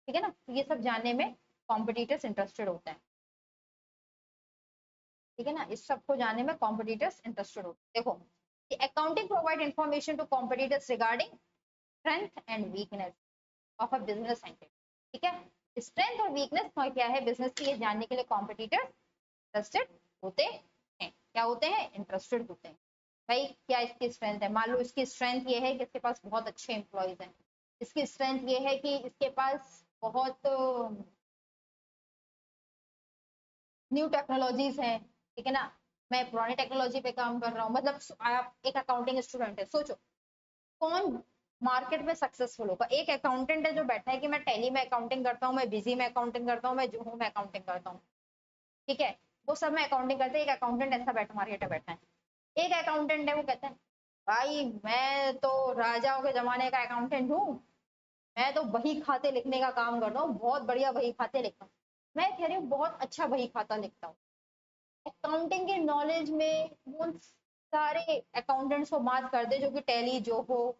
ठीक है ना, तो ये सब जानने में कॉम्पिटिटर्स इंटरेस्टेड होते हैं, ठीक है ना, इस सब को जानने में कॉम्पिटिटर्स इंटरेस्टेड होते हैं। देखो accounting provide information to competitors regarding strength and weakness of a business entity, ठीक है, स्ट्रेंथ और वीकनेस क्या है बिजनेस की, ये जानने के लिए कॉम्पिटिटर्स इंटरेस्टेड होते हैं, क्या होते हैं? इंटरेस्टेड होते हैं। भाई क्या इसकी स्ट्रेंथ है, मान लो इसकी स्ट्रेंथ ये है कि इसके पास बहुत अच्छे एम्प्लॉयज हैं, इसकी स्ट्रेंथ ये है कि इसके पास बहुत न्यू टेक्नोलॉजीज हैं, ठीक है ना। मैं पुरानी टेक्नोलॉजी पे काम कर रहा हूँ, मतलब आप एक अकाउंटिंग स्टूडेंट है, सोचो कौन मार्केट में सक्सेसफुल होगा। एक अकाउंटेंट है जो बैठा है कि मैं टैली में अकाउंटिंग करता हूँ, मैं बिजी में अकाउंटिंग करता हूँ, मैं जो हूँ मैं अकाउंटिंग करता हूँ, ठीक है, वो सब में अकाउंटिंग करते हैं। एक अकाउंटेंट ऐसा बैठा मार्केट में बैठा है, एक अकाउंटेंट है वो कहता है भाई मैं तो राजाओं के जमाने का अकाउंटेंट हूँ, मैं तो बही खाते लिखने का काम करता हूँ, बहुत बढ़िया बही खाते लिखता हूँ। मैं कह रही हूँ बहुत अच्छा बही खाता लिखता हूँ, अकाउंटिंग के नॉलेज में वो सारे अकाउंटेंट्स को मात कर दे जो कि टैली जो हो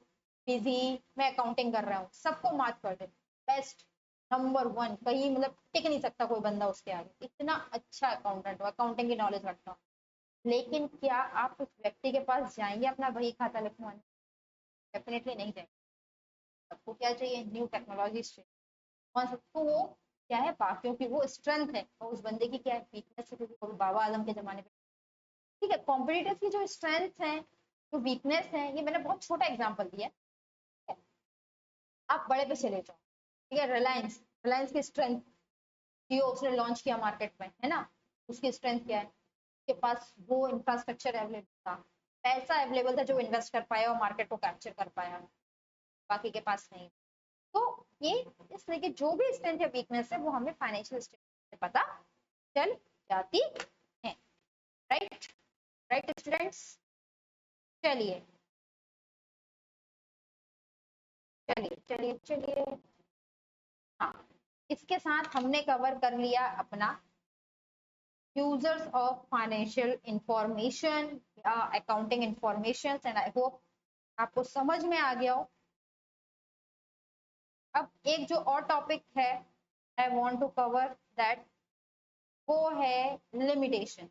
बिजी मैं अकाउंटिंग कर रहा हूँ, सबको मात कर दे। बेस्ट नंबर वन, कहीं मतलब टिक नहीं सकता कोई बंदा उसके आगे, इतना अच्छा अकाउंटेंट हो, अकाउंटिंग की नॉलेज रखता हो। लेकिन क्या आप उस व्यक्ति के पास जाएंगे अपना बही खाता लिखवाने? डेफिनेटली नहीं जाएंगे। सबको क्या चाहिए, न्यू टेक्नोलॉजी चाहिए। कौन सबको वो क्या है, बाकियों की वो स्ट्रेंथ है और उस बंदे की क्या है, वीकनेस है, क्योंकि वो बाबा आजम के जमाने में, ठीक है। कॉम्पिटिटर्स की जो स्ट्रेंथ है जो वीकनेस है, ये मैंने बहुत छोटा एग्जांपल दिया है। आप बड़े पे चले जाओ, ठीक है, रिलायंस, रिलायंस की स्ट्रेंथ, जियो उसने लॉन्च किया मार्केट में, है ना, उसकी स्ट्रेंथ क्या है, उसके पास वो इंफ्रास्ट्रक्चर अवेलेबल था, पैसा अवेलेबल था जो इन्वेस्ट कर पाया और मार्केट को कैप्चर कर पाया, बाकी के पास नहीं। तो ये इस तरह की जो भी स्ट्रेंथ या वीकनेस है वो हमें फाइनेंशियल स्टेटमेंट से पता चल जाती है। Right, right students. चलिए चलिए चलिए चलिए, हाँ, इसके साथ हमने कवर कर लिया अपना यूजर्स ऑफ फाइनेंशियल इंफॉर्मेशन या accounting information, and I hope आपको समझ में आ गया हो। अब एक जो और टॉपिक है I want to cover that, वो है लिमिटेशन।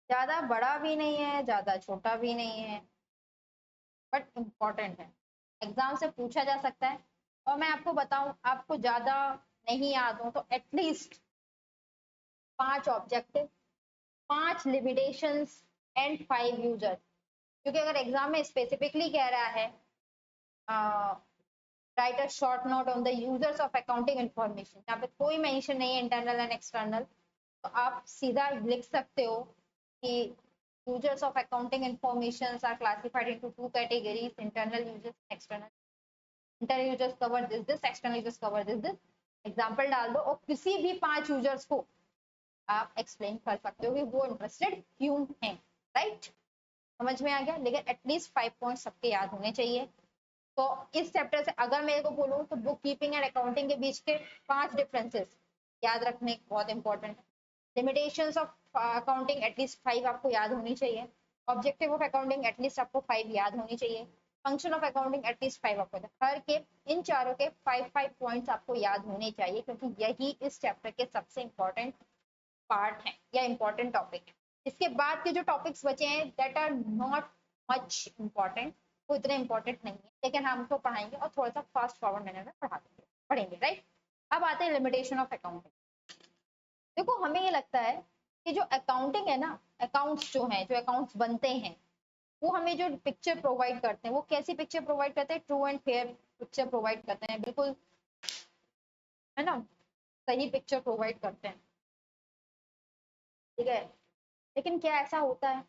ज्यादा बड़ा भी नहीं है, ज्यादा छोटा भी नहीं है, बट इम्पोर्टेंट है, एग्जाम से पूछा जा सकता है। और मैं आपको बताऊं, आपको ज्यादा नहीं याद हो तो at least 5 objective, 5 limitations and 5 user, क्योंकि अगर एग्जाम में स्पेसिफिकली कह रहा है right a short note on the users of accounting information, यहाँ पे कोई मेंशन नहीं है इंटरनल एंड एक्सटर्नल, तो आप सीधा लिख सकते हो कि users of accounting informations are classified into 2 categories, internal users and external। internal users cover this, external users cover this। Example डाल दो और किसी भी 5 यूजर्स को आप एक्सप्लेन कर सकते हो कि वो इंटरेस्टेड क्यों हैं। राइट, समझ में आ गया। लेकिन एटलीस्ट 5 पॉइंट सबके याद होने चाहिए। तो इस चैप्टर से अगर मेरे को बोलूँ तो बुक कीपिंग एंड अकाउंटिंग के बीच के 5 डिफरेंसेस याद रखने बहुत इंपॉर्टेंट है। लिमिटेशंस ऑफ अकाउंटिंग एटलीस्ट 5 आपको याद होनी चाहिए। ऑब्जेक्टिव ऑफ अकाउंटिंग एटलीस्ट आपको 5 याद होनी चाहिए। फंक्शन ऑफ अकाउंटिंग एटलीस्ट 5 आपको, हर के इन चारों के 5 पॉइंट्स आपको याद होने चाहिए, क्योंकि यही इस चैप्टर के सबसे इंपॉर्टेंट पार्ट है या इंपॉर्टेंट टॉपिक है। इसके बाद के जो टॉपिक्स बचे हैं that are not much important, वो इतने इंपॉर्टेंट नहीं है, लेकिन हम उसको पढ़ाएंगे और थोड़ा सा फास्ट फॉरवर्ड मैनर में पढ़ेंगे। राइट, अब आते हैं लिमिटेशन ऑफ अकाउंटिंग। देखो हमें ये लगता है कि जो अकाउंटिंग है ना, अकाउंट्स जो हैं, जो अकाउंट्स बनते हैं, वो हमें जो पिक्चर प्रोवाइड करते हैं, वो कैसी पिक्चर प्रोवाइड करते हैं, true and fair picture provide करते हैं, बिल्कुल, है ना, सही पिक्चर प्रोवाइड करते हैं, ठीक है। लेकिन क्या ऐसा होता है,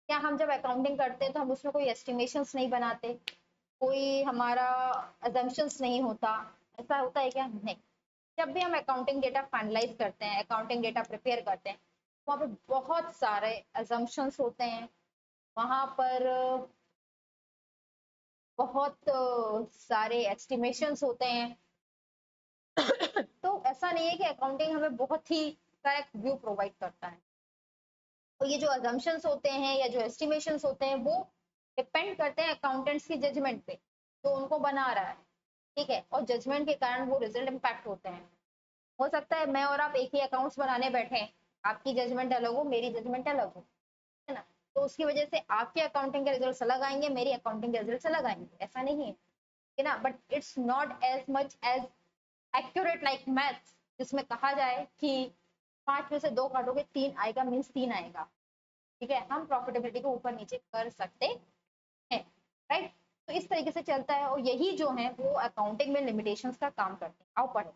क्या हम जब अकाउंटिंग करते हैं तो हम उसमें कोई एस्टिमेशंस नहीं बनाते, कोई हमारा अजम्पशंस नहीं होता, ऐसा होता है क्या? नहीं। जब भी हम अकाउंटिंग डेटा फाइनलाइज करते हैं, अकाउंटिंग डेटा प्रिपेयर करते हैं, वहाँ पे बहुत सारे अजम्पशंस होते हैं, वहाँ पर बहुत सारे एस्टिमेशंस होते हैं। तो ऐसा नहीं है कि अकाउंटिंग हमें बहुत ही करेक्ट व्यू प्रोवाइड करता है। तो ये जो अजम्पशंस होते हैं या जो एस्टिमेशंस होते हैं वो डिपेंड करते हैं अकाउंटेंट्स की जजमेंट पे, जो उनको बना रहा है, ठीक है, और जजमेंट के कारण वो रिजल्ट इम्पैक्ट होते हैं। हो सकता है मैं और आप एक ही अकाउंट्स बनाने बैठे हैं, आपकी जजमेंट अलग हो, मेरी जजमेंट अलग हो, है ना, तो उसकी वजह से आपके अकाउंटिंग के रिजल्ट्स अलग आएंगे, मेरी अकाउंटिंग के रिजल्ट्स अलग आएंगे, ऐसा नहीं है ना। But it's not as much as accurate like maths, जिसमें कहा जाए कि 5 में से 2 काटोगे 3 आएगा, मीन्स 3 आएगा। ठीक है, हम प्रॉफिटेबिलिटी को ऊपर नीचे कर सकते हैं, राइट। तो इस तरीके से चलता है, और यही जो है वो अकाउंटिंग में लिमिटेशंस का काम करते हैं। आओ पढ़ो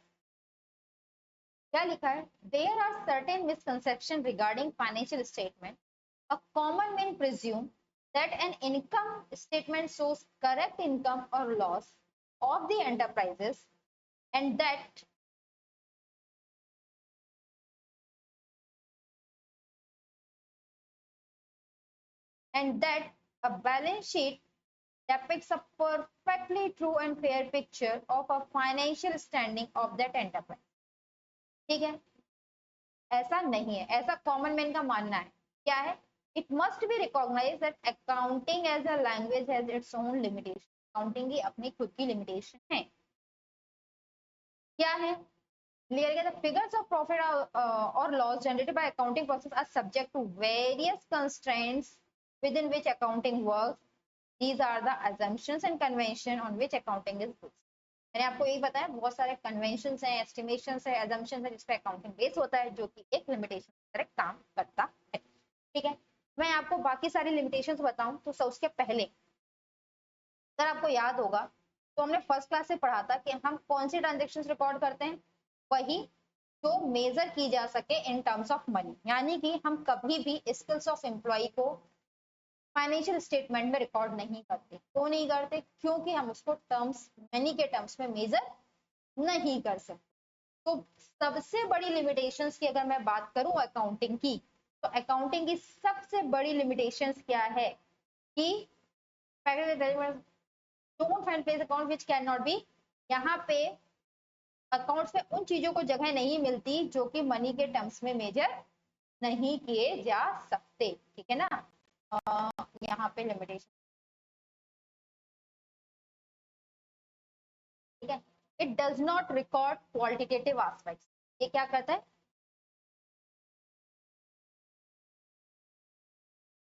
क्या लिखा है। There are certain misconception regarding financial statement. A common man presume that an income statement shows correct income or loss of the enterprises, and that a balance sheet depicts a perfectly true and fair picture of a financial standing of that enterprise। ठीक है, ऐसा नहीं है, ऐसा common man का मानना है। क्या है, it must be recognise that accounting as a language has its own limitation. Accounting की अपनी खुद की लिमिटेशन है। क्या है, क्लियर किया, द फिगर्स ऑफ प्रॉफिट और loss generated by accounting process are subject to various constraints within which accounting works। These are the assumptions and convention on which accounting is based। मैंने आपको यही बताया, बहुत सारे कन्वेंशंस हैं, estimations है, assumptions है, जिस पे अकाउंटिंग बेस होता है, जो कि एक लिमिटेशन की तरह काम करता है। ठीक है, मैं आपको बाकी सारी लिमिटेशंस बताऊं तो उसके पहले अगर आपको याद होगा तो हमने फर्स्ट क्लास से पढ़ा था कि हम कौन सी ट्रांजेक्शन रिकॉर्ड करते हैं, वही जो मेजर की जा सके इन टर्म्स ऑफ मनी। यानी कि हम कभी भी स्किल्स ऑफ एम्प्लॉय को फाइनेंशियल स्टेटमेंट में रिकॉर्ड नहीं करते। क्यों नहीं करते, क्योंकि हम उसको टर्म्स मनी के टर्म्स में मेजर नहीं कर सकते। तो सबसे बड़ी लिमिटेशंस की अगर मैं बात करूं अकाउंटिंग की, तो अकाउंटिंग की सबसे बड़ी लिमिटेशंस क्या है कि don't find place account which can not B. यहाँ पे अकाउंट्स में उन चीजों को जगह नहीं मिलती जो कि मनी के टर्म्स में मेजर नहीं किए जा सकते। ठीक है ना, यहाँ पे लिमिटेशन। ठीक है, it does not record qualitative aspects. ये क्या करता है,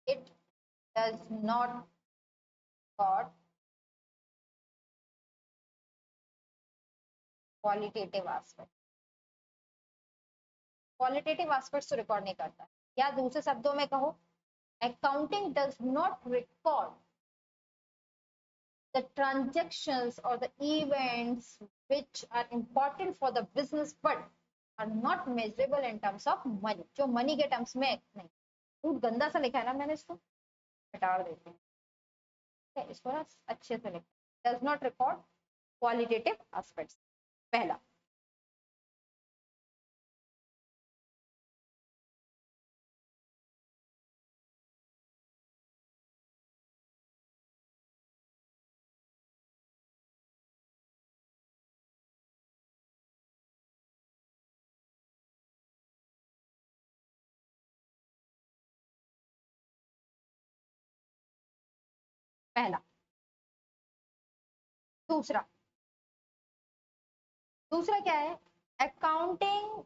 it does not record qualitative aspect. Qualitative aspects तो रिकॉर्ड नहीं करता, या दूसरे शब्दों में कहो, accounting does not record the transactions or the events which are important for the business but are not measurable in terms of money। जो money के टर्म्स में नहीं। बहुत गंदा सा लिखा है ना मैंने, इसको हटा देते हैं। ठीक है, इसको ना अच्छे से लिखा, does not record qualitative aspects. पहला, पहला। दूसरा, दूसरा क्या है, accounting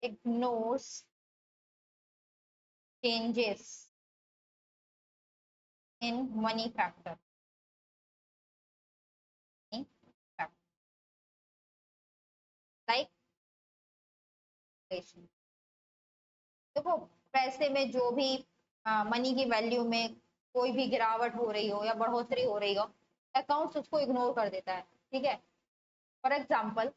ignores changes in money factor। Like देखो, पैसे में जो भी मनी की वैल्यू में कोई भी गिरावट हो रही हो या बढ़ोतरी हो रही हो, अकाउंट्स उसको इग्नोर कर देता है। ठीक है, फॉर एग्जाम्पल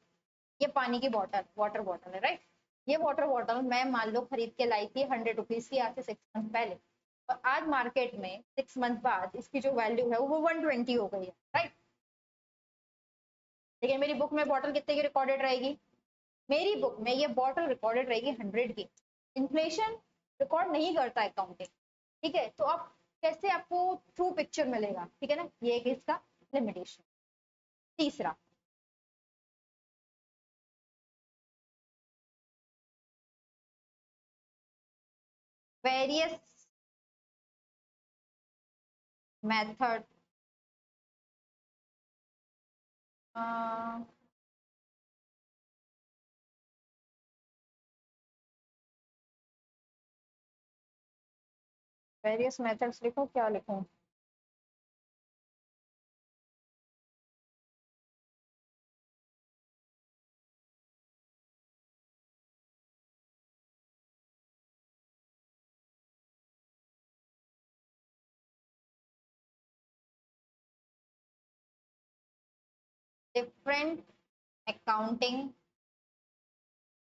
ये पानी की बॉटल, वाटर बॉटल है, राइट। ये वाटर बॉटल मैं मान लो खरीद के लाई थी 100 रुपीज की, आज से 6 मंथ पहले, और आज मार्केट में 6 मंथ बाद इसकी जो वैल्यू है वो 120 हो गई है, राइट। लेकिन मेरी बुक में बॉटल कितने की रिकॉर्डेड रहेगी, मेरी बुक में ये बॉटल रिकॉर्डेड रहेगी 100 की। इन्फ्लेशन रिकॉर्ड नहीं करता अकाउंटिंग। ठीक है, तो आप कैसे आपको ट्रू पिक्चर मिलेगा। ठीक है ना, ये एक इसका लिमिटेशन। तीसरा, वेरियस मेथड वेरियस मेथड्स लिखो, क्या लिखूं? Different accounting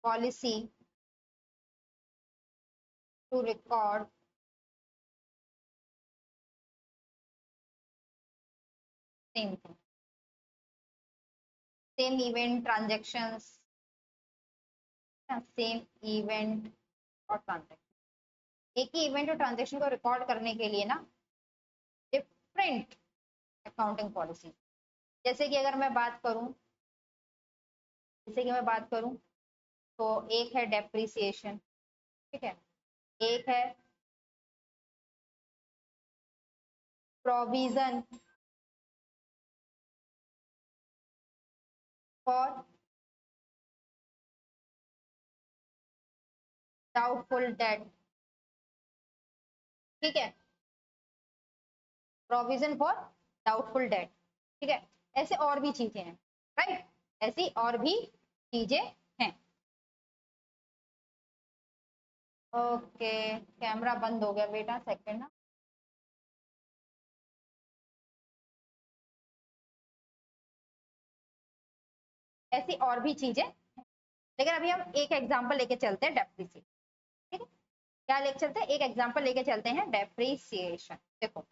policy to record same thing, same event transactions, same event और ट्रांजेक्शन, एक ही इवेंट और ट्रांजेक्शन को रिकॉर्ड करने के लिए ना डिफरेंट अकाउंटिंग पॉलिसी। जैसे कि अगर मैं बात करूं, तो एक है डेप्रिसिएशन, ठीक है, एक है प्रोविजन फॉर डाउटफुल डेट, ठीक है, प्रोविजन फॉर डाउटफुल डेट, ठीक है। ऐसे और भी चीजें हैं, राइट, ऐसी और भी चीजें हैं। ओके, कैमरा बंद हो गया बेटा, सेकंड ना। ऐसी और भी चीजें, लेकिन अभी हम एक एग्जांपल लेके चलते हैं, डेप्रिसिएशन, ठीक है। क्या लेके चलते हैं? एक एग्जांपल लेके चलते हैं, डेप्रिसिएशन। देखो,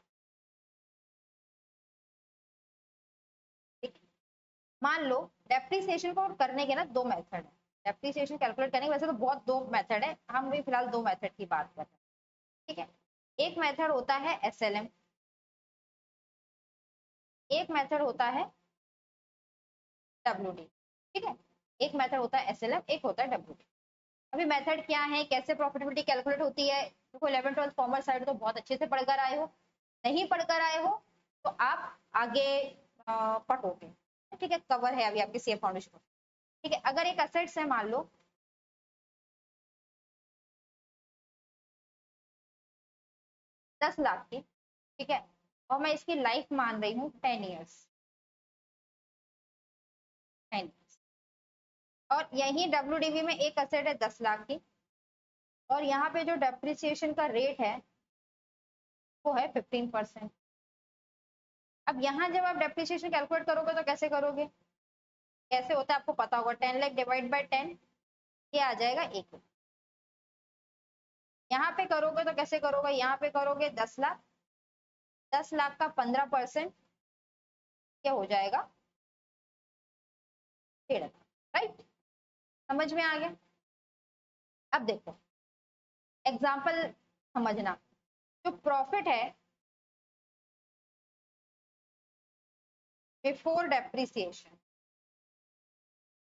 मान लो डेप्रिसिएशन को करने के ना दो मेथड है। डेप्रिसिएशन कैलकुलेट करने के वैसे तो बहुत दो मेथड है, हम भी फिलहाल दो मेथड की बात कर रहे हैं, ठीक है। एक मेथड होता है एसएलएम, एक मेथड होता है डब्ल्यूडी, ठीक है। एक मेथड होता है एसएलएम, एक होता है डब्ल्यूडी। अभी मेथड क्या है, कैसे प्रॉफिटेबिलिटी कैलकुलेट होती है, देखो 11 12 कॉमर्स साइड तो बहुत अच्छे से पढ़कर आए हो, नहीं पढ़कर आए हो तो आप आगे पढ़ोगे, ठीक है, कवर है अभी आपके सीए फाउंडेशन, ठीक है। अगर एक असेट्स है मान लो 10 लाख की, ठीक है, और मैं इसकी लाइफ मान रही हूँ 10 ईयर्स, 10 ईयर्स, और यही डब्ल्यूडीवी में एक असेट है 10 लाख की, और यहाँ पे जो डेप्रिसिएशन का रेट है वो है 15%। अब यहाँ जब आप डेप्रिसिएशन कैलकुलेट करोगे तो कैसे करोगे, कैसे होता है आपको पता होगा, 10 लाख डिवाइड बाई 10, ये आ जाएगा 1 लाख। यहाँ पे करोगे तो कैसे करोगे, यहाँ पे करोगे 10 लाख, 10 लाख का 15% क्या हो जाएगा, 1.5 लाख, राइट, समझ में आ गया। अब देखो एग्जाम्पल समझना, जो प्रॉफिट है बिफोर डेप्रिसिएशन,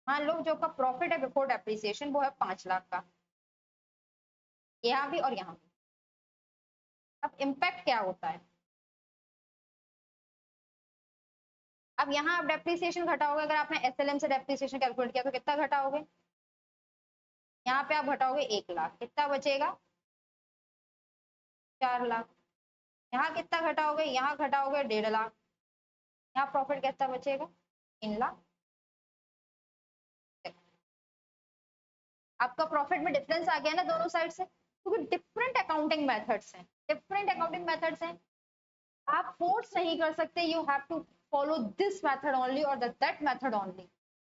मान लो जो का प्रॉफिट है बिफोर डेप्रिसिएशन वो है 5 लाख का, यहाँ भी और यहाँ भी। अब इम्पैक्ट क्या होता है, अब यहाँ आप डेप्रिसिएशन घटाओगे, अगर आपने एसएलएम से डेप्रिसिएशन कैलकुलेट किया तो कितना घटाओगे, यहाँ पे आप घटाओगे 1 लाख, कितना बचेगा, 4 लाख। यहाँ कितना घटाओगे, यहाँ घटाओगे 1.5 लाख, यहाँ प्रॉफिट कितना बचेगा, 3 लाख। आपका प्रॉफिट में डिफरेंस आ गया ना दोनों साइड से, क्योंकि डिफरेंट अकाउंटिंग मेथड्स हैं, डिफरेंट अकाउंटिंग मेथड्स हैं, आप फोर्स नहीं कर सकते, you have to follow this method only और दैट मेथड ओनली,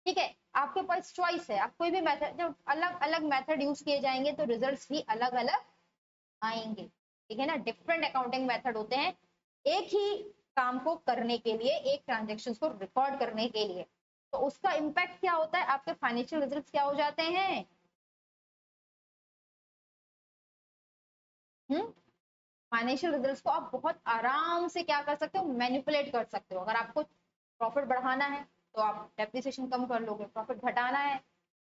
ठीक है। आपके पास चॉइस है, आप कोई भी मेथड, जब अलग अलग मेथड यूज किए जाएंगे तो रिजल्ट्स भी अलग अलग आएंगे, ठीक है ना। डिफरेंट अकाउंटिंग मेथड होते हैं एक ही काम को करने के लिए, एक ट्रांजेक्शन को रिकॉर्ड करने के लिए, तो उसका इम्पैक्ट क्या होता है, आपके फाइनेंशियल रिजल्ट्स क्या हो जाते हैं, फाइनेंशियल रिजल्ट्स को आप बहुत आराम से क्या कर सकते हो, मैनिपुलेट कर सकते हो। अगर आपको प्रॉफिट बढ़ाना है तो आप डेप्रिसिएशन कम कर लोगे, प्रॉफिट घटाना है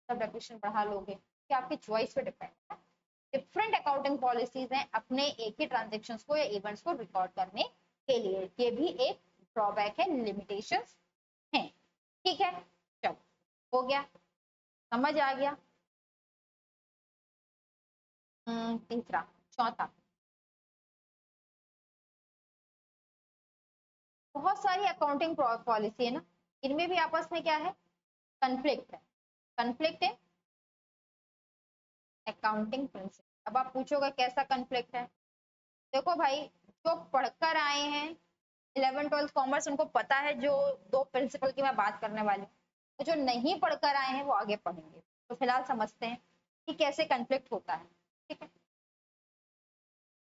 तब डेप्रिसिएशन बढ़ा लोगे, कि आपकी चॉइस पे डिपेंड है। डिफरेंट अकाउंटिंग पॉलिसीज हैं अपने एक ही ट्रांजेक्शन्स को या इवेंट्स को रिकॉर्ड करने के लिए, ये भी एक ड्रॉबैक है, लिमिटेशंस हैं, ठीक है। चलो, हो गया, समझ आ गया। तीसरा, चौथा, बहुत सारी अकाउंटिंग पॉलिसी है ना, इनमें भी आपस में क्या है, कन्फ्लिक्ट है, कन्फ्लिक्ट है अकाउंटिंग प्रिंसिपल। अब आप पूछोगे कैसा कन्फ्लिक्ट है? देखो भाई, जो पढ़कर आए हैं 11th 12th कॉमर्स, उनको पता है जो दो प्रिंसिपल की मैं बात करने वाली हूँ। तो जो नहीं पढ़कर आए हैं वो आगे पढ़ेंगे। तो फिलहाल समझते हैं कि कैसे कन्फ्लिक्ट होता है। ठीक है,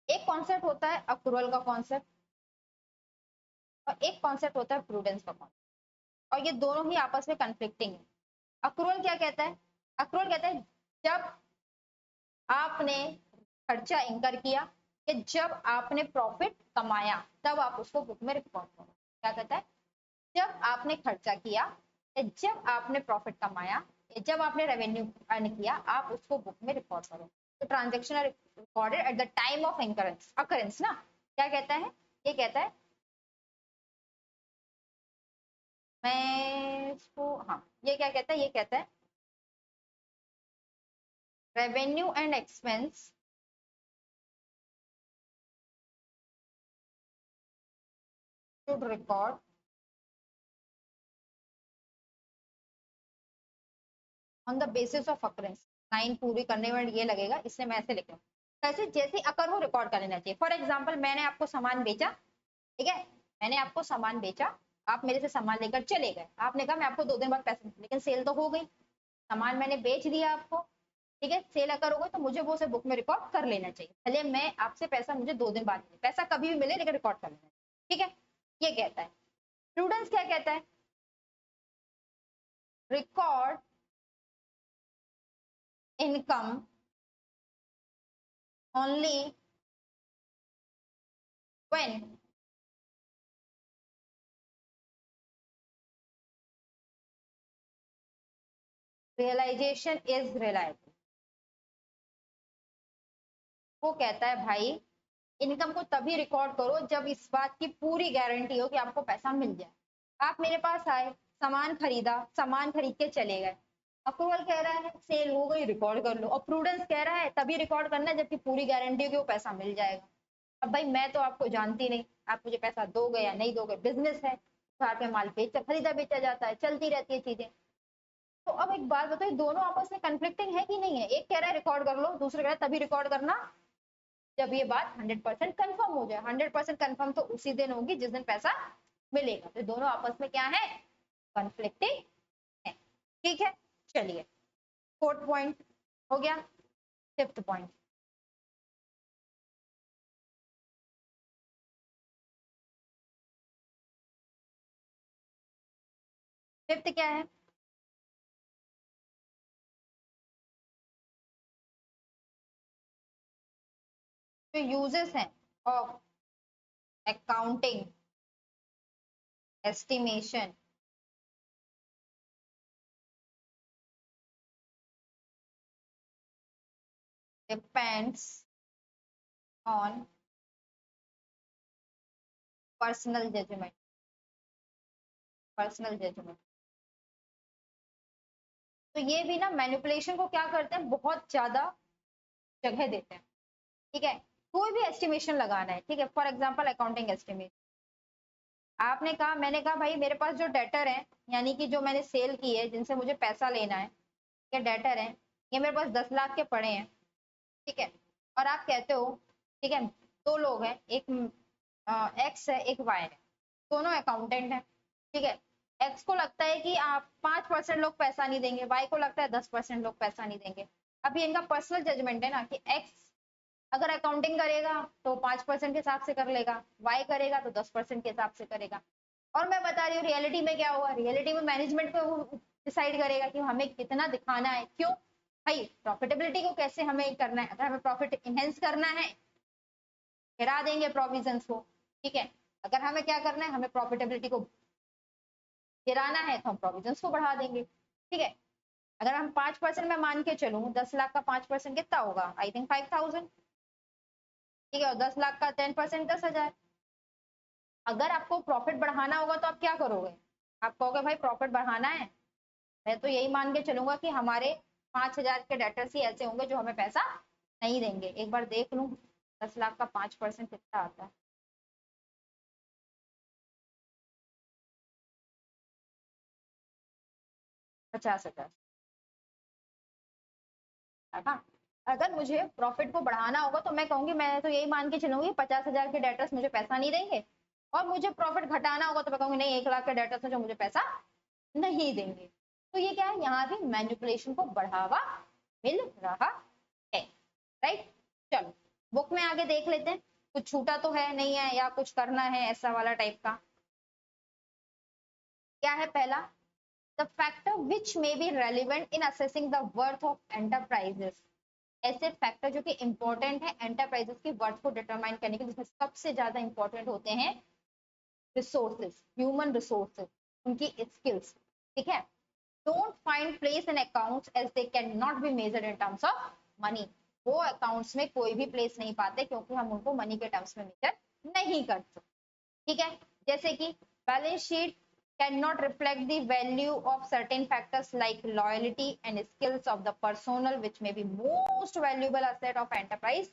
एक कॉन्सेप्ट होता है अक्रूवल का कॉन्सेप्ट, और एक कॉन्सेप्ट होता है प्रूडेंस का कॉन्सेप्ट, और ये दोनों ही आपस में कन्फ्लिक्टिंग है। अक्रूवल क्या कहता है? अक्रूवल कहता है जब आपने खर्चा इंकर किया, कि जब आपने प्रॉफिट कमाया तब आप उसको बुक में रिकॉर्ड करो। क्या कहता है? जब आपने खर्चा किया, जब आपने प्रॉफिट कमाया, जब आपने रेवेन्यू अर्न किया, आप उसको बुक में रिकॉर्ड करो। तो transactions are recorded at the time of incurrence occurrence ना। क्या कहता है? ये कहता है, मैं इसको, हाँ, ये क्या कहता है? ये कहता है revenue and expense should record on the basis of occurrence. Line पूरी करने में ये लगेगा, इसलिए मैं ऐसे लिख रहा हूँ, कैसे? जैसे अकर हो रिकॉर्ड कर लेना चाहिए। फॉर एग्जाम्पल, मैंने आपको सामान बेचा, ठीक है, मैंने आपको सामान बेचा, आप मेरे से सामान लेकर चले गए, आपने कहा मैं आपको 2 दिन बाद पैसे, लेकिन सेल तो हो गई, सामान मैंने बेच दिया आपको, ठीक है, सेल अगर हो गई, तो मुझे वो उसे बुक में रिकॉर्ड कर लेना चाहिए, भले मैं आपसे पैसा मुझे 2 दिन बाद मिले, पैसा कभी भी मिले लेकिन रिकॉर्ड कर लेना चाहिए। ठीक है, ये कहता है। प्रूडेंस क्या कहता है? Record income only when realisation is reliable. वो कहता है भाई, इनकम को तभी रिकॉर्ड करो जब इस बात की पूरी गारंटी हो कि आपको पैसा मिल जाए। आप मेरे पास आए, सामान खरीदा, सामान खरीद के चले गए, अप्रूवल कह रहा है सेल हो गई रिकॉर्ड कर लो, और प्रूडेंस कह रहा है तभी रिकॉर्ड करना है जबकि पूरी गारंटी हो कि वो पैसा मिल जाएगा। अब भाई मैं तो आपको जानती नहीं, आप मुझे पैसा दोगे या नहीं दोगे, बिजनेस है, उधार पे माल बेचा खरीदा बेचा जाता है, चलती रहती है चीजें। तो अब एक बात बताओ, दोनों आपस में कन्फ्लिक्टिंग है कि नहीं है? एक कह रहा है रिकॉर्ड कर लो, दूसरा कह रहा है तभी रिकॉर्ड करना जब ये बात 100% कंफर्म हो जाए। 100% कंफर्म तो उसी दिन होगी जिस दिन पैसा मिलेगा। तो दोनों आपस में क्या है? कन्फ्लिक्टिंग है। ठीक है, चलिए, 4th पॉइंट हो गया। 5th पॉइंट, फिफ्थ क्या है? जो यूजेस हैं of accounting estimation depends on personal judgement. Personal judgement, तो ये भी ना मैनिपुलेशन को क्या करते हैं, बहुत ज्यादा जगह देते हैं। ठीक है, कोई भी एस्टिमेशन लगाना है, ठीक है, फॉर एग्जांपल अकाउंटिंग एस्टिमेशन, आपने कहा, मैंने कहा भाई मेरे पास जो डेटर है, यानी कि जो मैंने सेल की है, जिनसे मुझे पैसा लेना है, ये डेटर है, ये मेरे पास 10 लाख के पड़े हैं, ठीक है, और आप कहते हो, ठीक है, 2 लोग हैं, एक एक्स है एक वाई है, दोनों अकाउंटेंट है, ठीक है, एक्स को लगता है कि आप 5% लोग पैसा नहीं देंगे, वाई को लगता है 10% लोग पैसा नहीं देंगे। अभी इनका पर्सनल जजमेंट है ना, कि एक्स अगर अकाउंटिंग करेगा तो 5% के हिसाब से कर लेगा, वाई करेगा तो 10% के हिसाब से करेगा। और मैं बता रही हूँ रियलिटी में क्या होगा, रियलिटी में मैनेजमेंट को डिसाइड करेगा कि हमें कितना दिखाना है। क्यों भाई? प्रॉफिटेबिलिटी को कैसे हमें करना है, अगर हमें प्रॉफिट इनहेंस करना है, गिरा देंगे प्रोविजंस को, ठीक है, अगर हमें क्या करना है, हमें प्रॉफिटेबिलिटी को गिराना है तो हम प्रोविजंस को बढ़ा देंगे। ठीक है, अगर हम 5% में मान के चलूं, 10 लाख का 5% कितना होगा? I think 5,000। ठीक है, और 10 लाख का 10% 10,000। अगर आपको प्रॉफिट बढ़ाना होगा तो आप क्या करोगे? आप कहोगे भाई प्रॉफिट बढ़ाना है, मैं तो यही मान के चलूंगा कि हमारे 5,000 के डेटर्स ही ऐसे होंगे जो हमें पैसा नहीं देंगे। एक बार देख लूं 10 लाख का 5% कितना आता है। 50,000। अगर मुझे प्रॉफिट को बढ़ाना होगा तो मैं कहूंगी, मैं तो यही मान के चलूंगी 50,000 के डेटर्स मुझे पैसा नहीं देंगे, और मुझे प्रॉफिट घटाना होगा तो मैं कहूंगी नहीं 1 लाख के डेटर्स मुझे मुझे पैसा नहीं देंगे। तो ये क्या है, यहाँ भी मैनिपुलेशन को बढ़ावा मिल रहा है, राइट। चलो बुक में आगे देख लेते हैं, कुछ छूटा तो है नहीं है या कुछ करना है ऐसा वाला टाइप का। क्या है पहला, the factor which may be relevant in assessing the worth of enterprises. ऐसे फैक्टर जो कि इंपॉर्टेंट है एंटरप्राइजेस की वर्थ को डिटरमाइन करने के लिए, जिसमें सबसे ज्यादा इंपॉर्टेंट होते हैं रिसोर्सेज, ह्यूमन रिसोर्सेज, उनकी स्किल्स, ठीक है। Don't find place in accounts as they can not be measured in terms of money. वो अकाउंट्स में कोई भी प्लेस नहीं पाते क्योंकि हम उनको मनी के टर्म्स में मेजर नहीं करते, ठीक है। जैसे कि balance sheet cannot reflect the value of certain factors like loyalty and skills of the personnel which may be most valuable asset of enterprise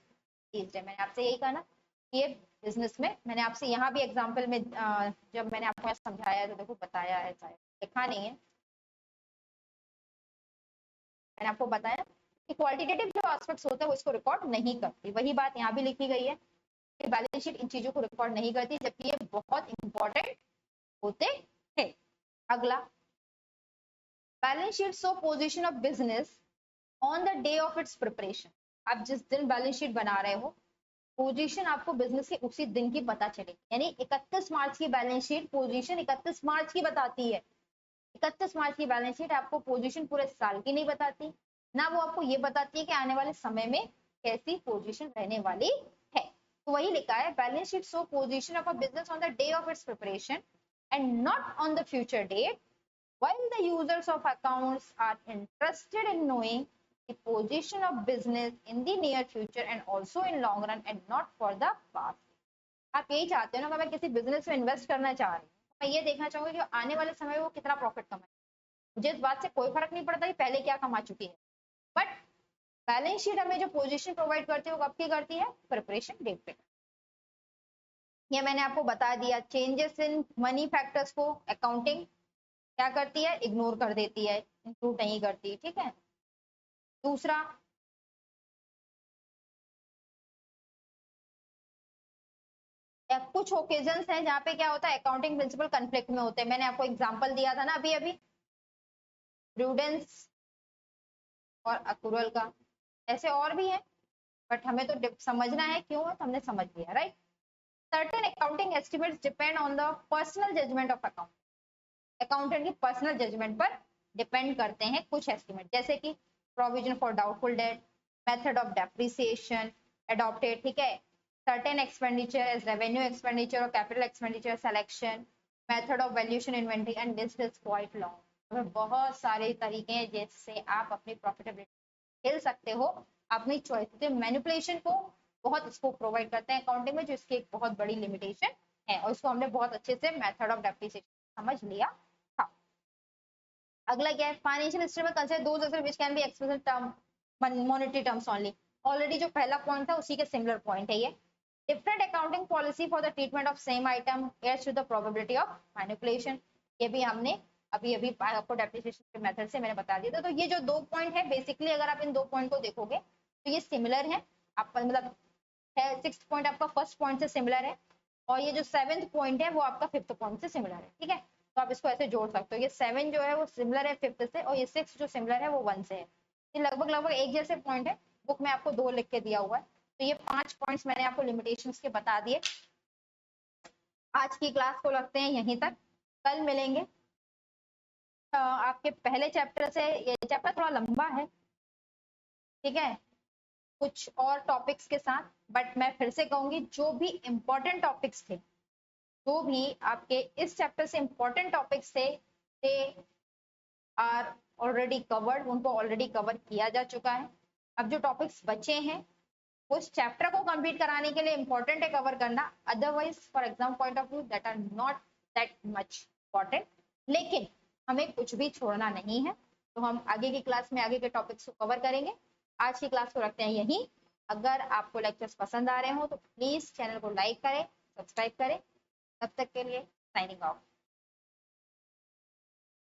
these days। मैंने आपसे यही कहा ना, ये बिजनेस में मैंने आपसे यहाँ भी एग्जांपल में जब मैंने आपको समझाया तो देखो बताया है, शायद लिखा नहीं है, मैंने आपको बताया कि क्वालिटेटिव जो एस्पेक्ट्स होते हैं वो इसको रिकॉर्ड नहीं करती। वही बात यहाँ भी लिखी गई है कि बैलेंस शीट इन चीजों को रिकॉर्ड नहीं करती, जबकि ये बहुत इंपॉर्टेंट होते हैं। अगला, balance sheet show position of business on the day of its preparation. आप जिस दिन बैलेंस शीट बना रहे हो, पोजीशन आपको बिजनेस के उसी दिन की पता चलेगी। यानी 31 मार्च की बैलेंस शीट पोजीशन 31 मार्च की बताती है। 31 मार्च की बैलेंस शीट आपको पोजीशन पूरे साल की नहीं बताती, ना वो आपको ये बताती है कि आने वाले समय में कैसी पोजीशन रहने वाली है। तो वही लिखा है, balance sheet show position of a business on the day of its preparation and not on the future date, while the users of accounts are interested in knowing the position of business in the near future and also in long run and not for the past। आप यही चाहते हो ना, अगर मैं किसी business में invest करना चाह रही हूँ, मैं ये देखना चाहूंगी कि आने वाले समय में वो कितना प्रॉफिट कमाए। मुझे इस बात से कोई फर्क नहीं पड़ता कि पहले क्या कमा चुकी है, बट बैलेंस शीट हमें जो पोजीशन प्रोवाइड करती है वो कब की करती है, प्रिपरेशन डेट पे। ये मैंने आपको बता दिया। चेंजेस इन मनी फैक्टर्स को अकाउंटिंग क्या करती है, इग्नोर कर देती है, इंक्लूड नहीं करती, ठीक है। दूसरा, कुछ ओकेजन्स हैं जहाँ पे क्या होता है, अकाउंटिंग प्रिंसिपल कन्फ्लिक्ट में होते हैं। मैंने आपको एग्जांपल दिया था ना अभी अभी, प्रूडेंस और अक्रूवल का। ऐसे और भी है, बट हमें तो समझना है क्यों है, तो हमने समझ लिया, right. Certain accounting estimates depend on the personal judgement of account. Accountant की पर्सनल जजमेंट पर डिपेंड करते हैं कुछ एस्टिमेट, जैसे कि provision for doubtful debt, method of depreciation adopted, ठीक है। Certain expenditure as revenue expenditure और capital expenditure selection, method of valuation inventory and this is quite long. बहुत सारे तरीके हैं जिससे आप अपनी प्रॉफिटेबिलिटी खेल सकते हो अपनी चॉइस से। मैनिपुलेशन को बहुत स्कोप प्रोवाइड करते हैं अकाउंटिंग में, जो इसकी एक बहुत बड़ी लिमिटेशन है, और इसको हमने बहुत अच्छे से मेथड ऑफ डेप्रिसिएशन समझ लिया। अगला क्या है, financial instrument consider those assets which can be expressed in term monetary terms only. Already जो पहला पॉइंट था उसी के सिमिलर पॉइंट है ये। Different accounting policy for the treatment of same item adds to the probability of manipulation. ये भी हमने अभी अभी आपको डेप्रिसिएशन के मेथड से मैंने बता दिया था। तो ये जो 2 पॉइंट है, बेसिकली अगर आप इन 2 पॉइंट को देखोगे तो ये सिमिलर है। आप मतलब 6th पॉइंट आपका 1st पॉइंट से सिमिलर है, और ये जो 7th पॉइंट है वो आपका 5th पॉइंट से सिमिलर है, ठीक है। तो आप इसको ऐसे जोड़ सकते हो, ये 7 जो है वो सिमिलर है 5th से, और ये 6 जो सिमिलर है वो 1 से है। ये लगभग लगभग एक जैसे पॉइंट है। बुक में आपको 2 लिख के दिया हुआ है। तो ये 5 पॉइंट्स मैंने आपको लिमिटेशंस के बता दिए। आज की क्लास को रखते हैं यहीं तक, कल मिलेंगे आपके पहले चैप्टर से। ये चैप्टर थोड़ा लंबा है, ठीक है, कुछ और टॉपिक्स के साथ, बट मैं फिर से कहूंगी जो भी इंपॉर्टेंट टॉपिक्स थे, जो भी आपके इस चैप्टर से इंपॉर्टेंट टॉपिक्स थे, दे आर ऑलरेडी कवर्ड, उनको ऑलरेडी कवर किया जा चुका है। अब जो टॉपिक्स बचे हैं उस चैप्टर को कंप्लीट कराने के लिए इंपॉर्टेंट है कवर करना, otherwise for exam point of view that are not that much important. लेकिन हमें कुछ भी छोड़ना नहीं है, तो हम आगे की क्लास में आगे के टॉपिक्स को कवर करेंगे। आज की क्लास को रखते हैं यहीं। अगर आपको लेक्चर्स पसंद आ रहे हो तो प्लीज चैनल को लाइक करें, सब्सक्राइब करें। तब तक के लिए साइनिंग ऑफ।